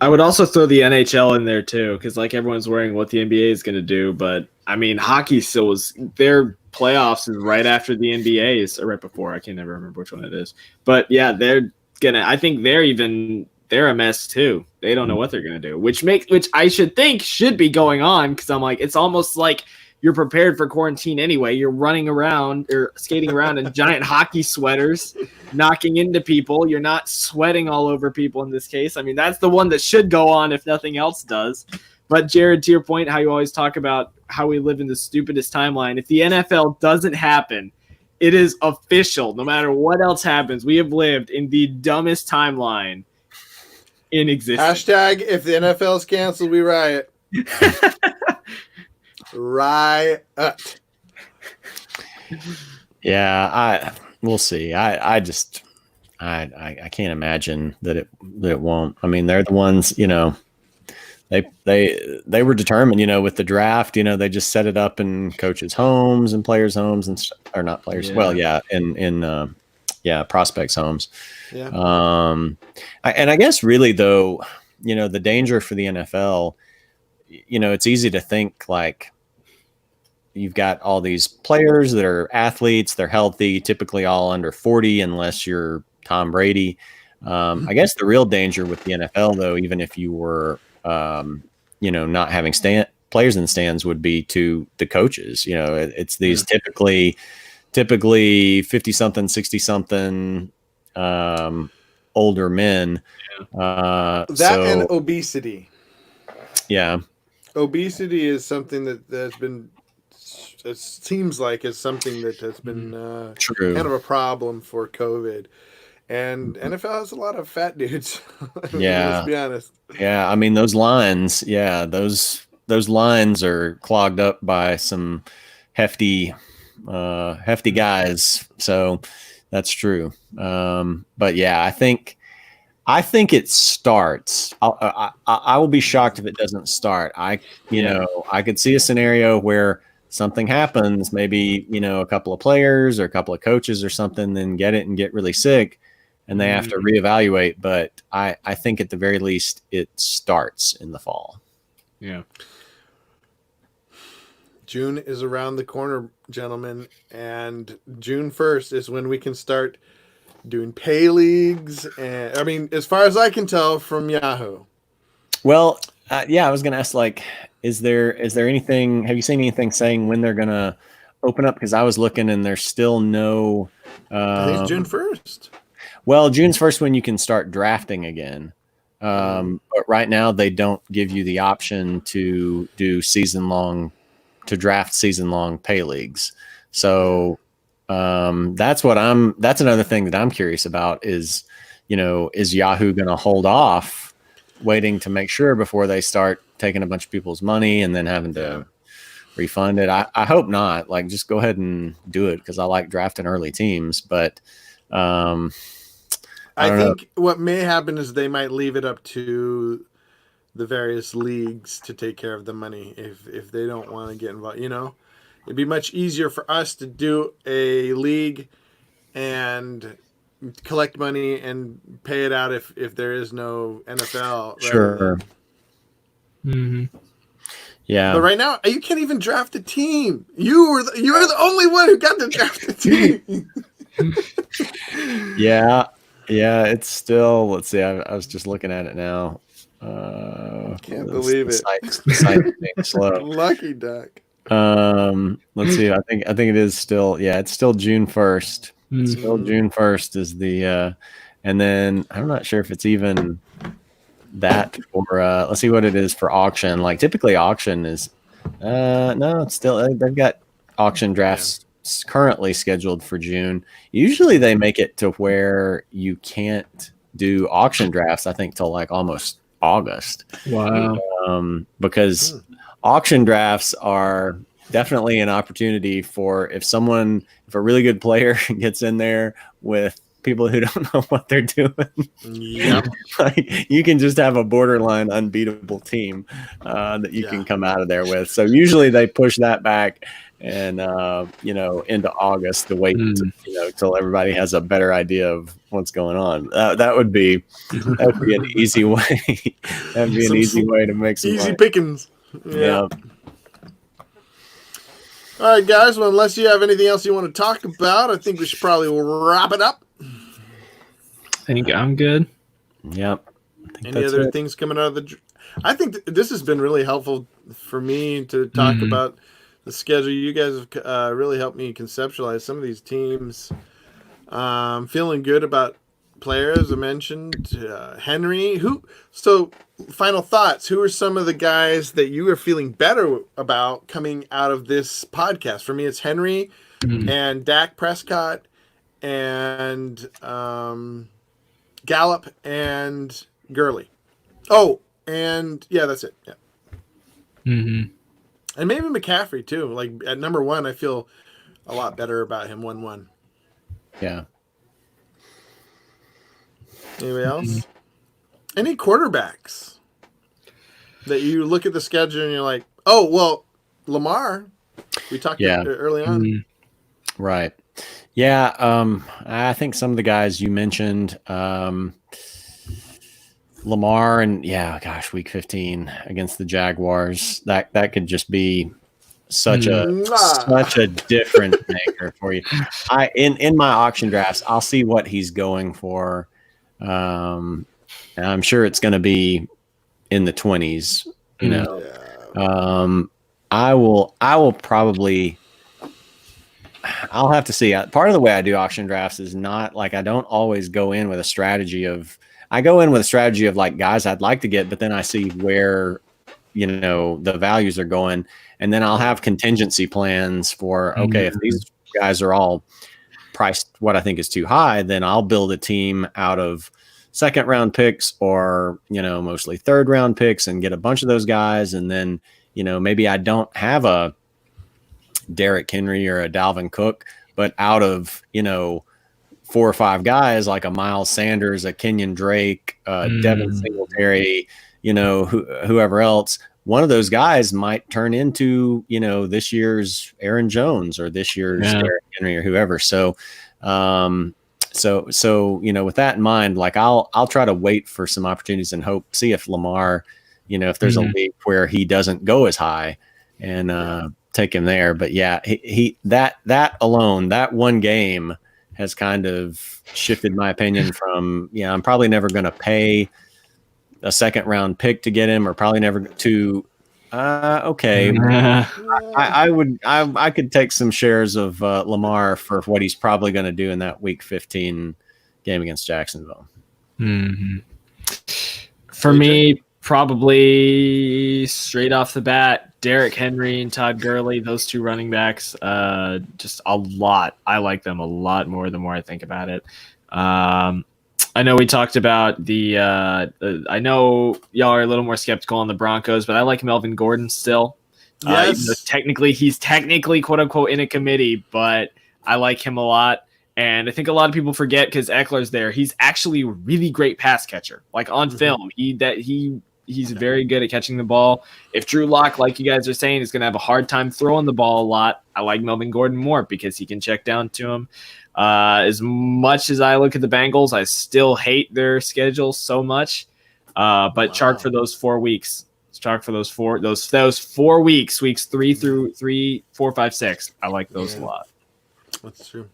I would also throw the NHL in there too, because like everyone's worrying what the NBA is going to do, but I mean, hockey still was their playoffs is right after the NBA's or right before. I can never remember which one it is, but yeah, I think they're a mess too. They don't know what they're gonna do, which I should think should be going on, because I'm like, it's almost like you're prepared for quarantine anyway. You're running around or skating around in giant hockey sweaters, knocking into people. You're not sweating all over people in this case. I mean, that's the one that should go on if nothing else does. But Jared, to your point, how you always talk about how we live in the stupidest timeline, if the NFL doesn't happen, it is official. No matter what else happens, we have lived in the dumbest timeline in existence. Hashtag if the NFL's canceled, we riot. Riot. Yeah, we'll see. I can't imagine that it won't. I mean, they're the ones, they were determined, with the draft, they just set it up in coaches' homes and players' homes or not players. Yeah. Well, yeah, in prospects' homes. Yeah. And I guess really though, the danger for the NFL, it's easy to think like you've got all these players that are athletes, they're healthy, typically all under 40, unless you're Tom Brady. I guess the real danger with the NFL though, even if you were, not having players in the stands would be to the coaches. It's these typically 50 something, 60 something older men. And obesity. Yeah. Obesity is something that's been, it seems like it's something that has been True. kind of a problem for COVID. And NFL has a lot of fat dudes. Yeah. Let's be honest. Yeah. I mean, those lines, those lines are clogged up by some hefty guys. So that's true. But yeah, I think it starts. I will be shocked if it doesn't start. I could see a scenario where something happens, maybe, a couple of players or a couple of coaches or something, then get it and get really sick and they have to reevaluate. But I think at the very least it starts in the fall. Yeah. June is around the corner, gentlemen, and June 1st is when we can start doing pay leagues. And I mean, as far as I can tell from Yahoo. Well, I was going to ask, is there anything, have you seen anything saying when they're going to open up? Because I was looking and there's still no. I think it's June 1st. Well, June's 1st when you can start drafting again. But right now they don't give you the option to do draft season-long pay leagues. So that's another thing that I'm curious about is Yahoo going to hold off waiting to make sure before they start taking a bunch of people's money and then having to refund it? I hope not. Just go ahead and do it because I like drafting early teams. But I think what may happen is they might leave it up to the various leagues to take care of the money if they don't want to get involved. It'd be much easier for us to do a league and collect money and pay it out if there is no NFL. Sure. Yeah. But right now, you can't even draft a team. You're the only one who got to draft a team. Yeah. It's still, let's see. I was just looking at it now. Can't believe it. The site being slow. Lucky duck. Let's see. I think it is still. Yeah, it's still June 1st. It's still June 1st is the. And then I'm not sure if it's even that for. Let's see what it is for auction. Typically auction is. No, it's still. They've got auction drafts currently scheduled for June. Usually they make it to where you can't do auction drafts. I think till almost August. Wow. Because auction drafts are definitely an opportunity for if a really good player gets in there with people who don't know what they're doing. Yep. You can just have a borderline unbeatable team that you can come out of there with. So usually they push that back and into August to wait till everybody has a better idea of what's going on. That would be an easy way. That'd be an easy way to make some easy money. pickings. Yeah. All right, guys. Well, unless you have anything else you want to talk about, I think we should probably wrap it up. I think I'm good. Yep. Any other things coming out of the? I think this has been really helpful for me to talk about the schedule. You guys have really helped me conceptualize some of these teams. Feeling good about players. I mentioned Henry. So, final thoughts. Who are some of the guys that you are feeling better about coming out of this podcast? For me, it's Henry and Dak Prescott and Gallup and Gurley. Oh, and that's it. Yeah. Mm-hmm. And maybe McCaffrey too. At number 1, I feel a lot better about him. 1-1. Yeah. Anybody else? Any quarterbacks that you look at the schedule and you're like, oh, well, Lamar. We talked early on. Right. Yeah. I think some of the guys you mentioned, Lamar and week 15 against the Jaguars, that could just be such a different maker for you. In my auction drafts, I'll see what he's going for. And I'm sure it's going to be in the 20s You know, Yeah. I will probably. I'll have to see. Part of the way I do auction drafts is not like I don't always go in with a strategy of. I go in with a strategy of like guys I'd like to get, but then I see where the values are going, and then I'll have contingency plans for okay, if these guys are all priced what I think is too high, then I'll build a team out of second round picks or mostly third round picks and get a bunch of those guys, and then maybe I don't have a Derrick Henry or a Dalvin Cook, but out of 4 or 5 guys like a Miles Sanders, a Kenyon Drake, Devin Singletary, whoever else, one of those guys might turn into this year's Aaron Jones or this year's Derrick Henry or whoever. So with that in mind, like I'll try to wait for some opportunities and see if Lamar, if there's a league where he doesn't go as high and take him there. But yeah, he that alone, that one game has kind of shifted my opinion from, I'm probably never going to pay a second round pick to get him, or probably never to, okay. I could take some shares of Lamar for what he's probably going to do in that week 15 game against Jacksonville. Mm-hmm. For me, probably straight off the bat, Derrick Henry and Todd Gurley, those two running backs, just a lot. I like them a lot more the more I think about it. I know we talked about I know y'all are a little more skeptical on the Broncos, but I like Melvin Gordon still. Yes. He's technically quote unquote in a committee, but I like him a lot. And I think a lot of people forget because Eckler's there. He's actually a really great pass catcher. Like on film, he's very good at catching the ball. If Drew Lock, like you guys are saying, is going to have a hard time throwing the ball a lot, I like Melvin Gordon more because he can check down to him. As much as I look at the Bengals, I still hate their schedule so much. But chalk for those 4 weeks. Chalk for those 4 weeks, weeks 3 through 3, 4, 5, 6. I like those a lot. That's true.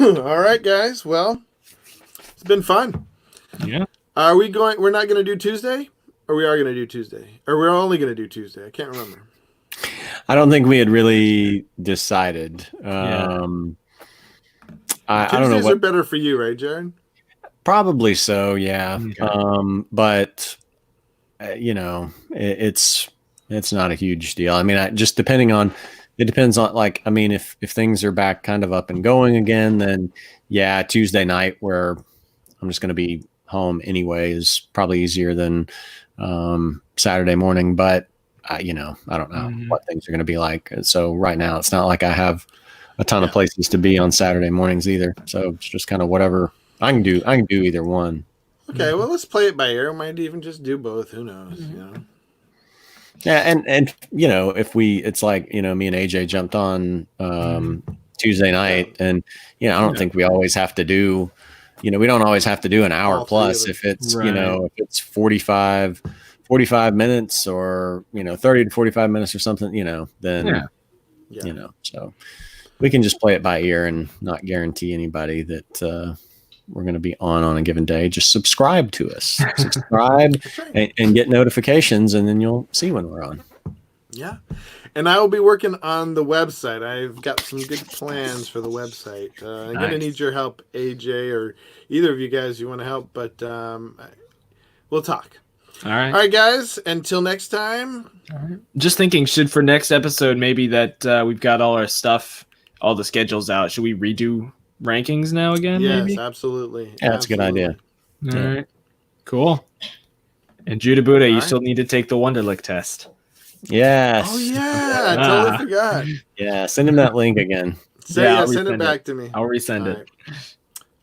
All right, guys. Well, it's been fun. Yeah. Are we going? We're not going to do Tuesday, or we are going to do Tuesday, or we're only going to do Tuesday. I can't remember. I don't think we had really decided. I don't know. Tuesdays are better for you, right, Jared? Probably so. Yeah. Okay. But it's not a huge deal. I mean, just depending on. It depends on if things are back kind of up and going again, then yeah, Tuesday night where I'm just going to be home anyway is probably easier than Saturday morning. But I don't know what things are going to be like. So right now, it's not like I have a ton of places to be on Saturday mornings either. So it's just kind of whatever I can do. I can do either one. Okay, well, let's play it by ear. Might even just do both. Who knows? Yeah, and it's like me and AJ jumped on Tuesday night, and I don't think we always have to do. We don't always have to do an hour plus if it's if it's 45 minutes or 30 to 45 minutes or something, then so we can just play it by ear and not guarantee anybody that we're going to be on a given day. Just subscribe to us, and get notifications, and then you'll see when we're on. Yeah. And I will be working on the website. I've got some good plans for the website. I'm going to need your help, AJ, or either of you guys you want to help, but we'll talk. All right. All right, guys. Until next time. All right. Just thinking, should for next episode, maybe that we've got all our stuff, all the schedules out. Should we redo rankings now again? Yes, maybe? Absolutely. Yeah, that's a good idea. All right. Cool. And Judah Buddha, you still need to take the Wonderlic test. Yes. Oh, yeah. I totally forgot. Yeah, send him that link again. Send it back to me. I'll resend it.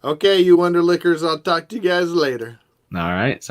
Okay, you Wonderlickers. I'll talk to you guys later. All right.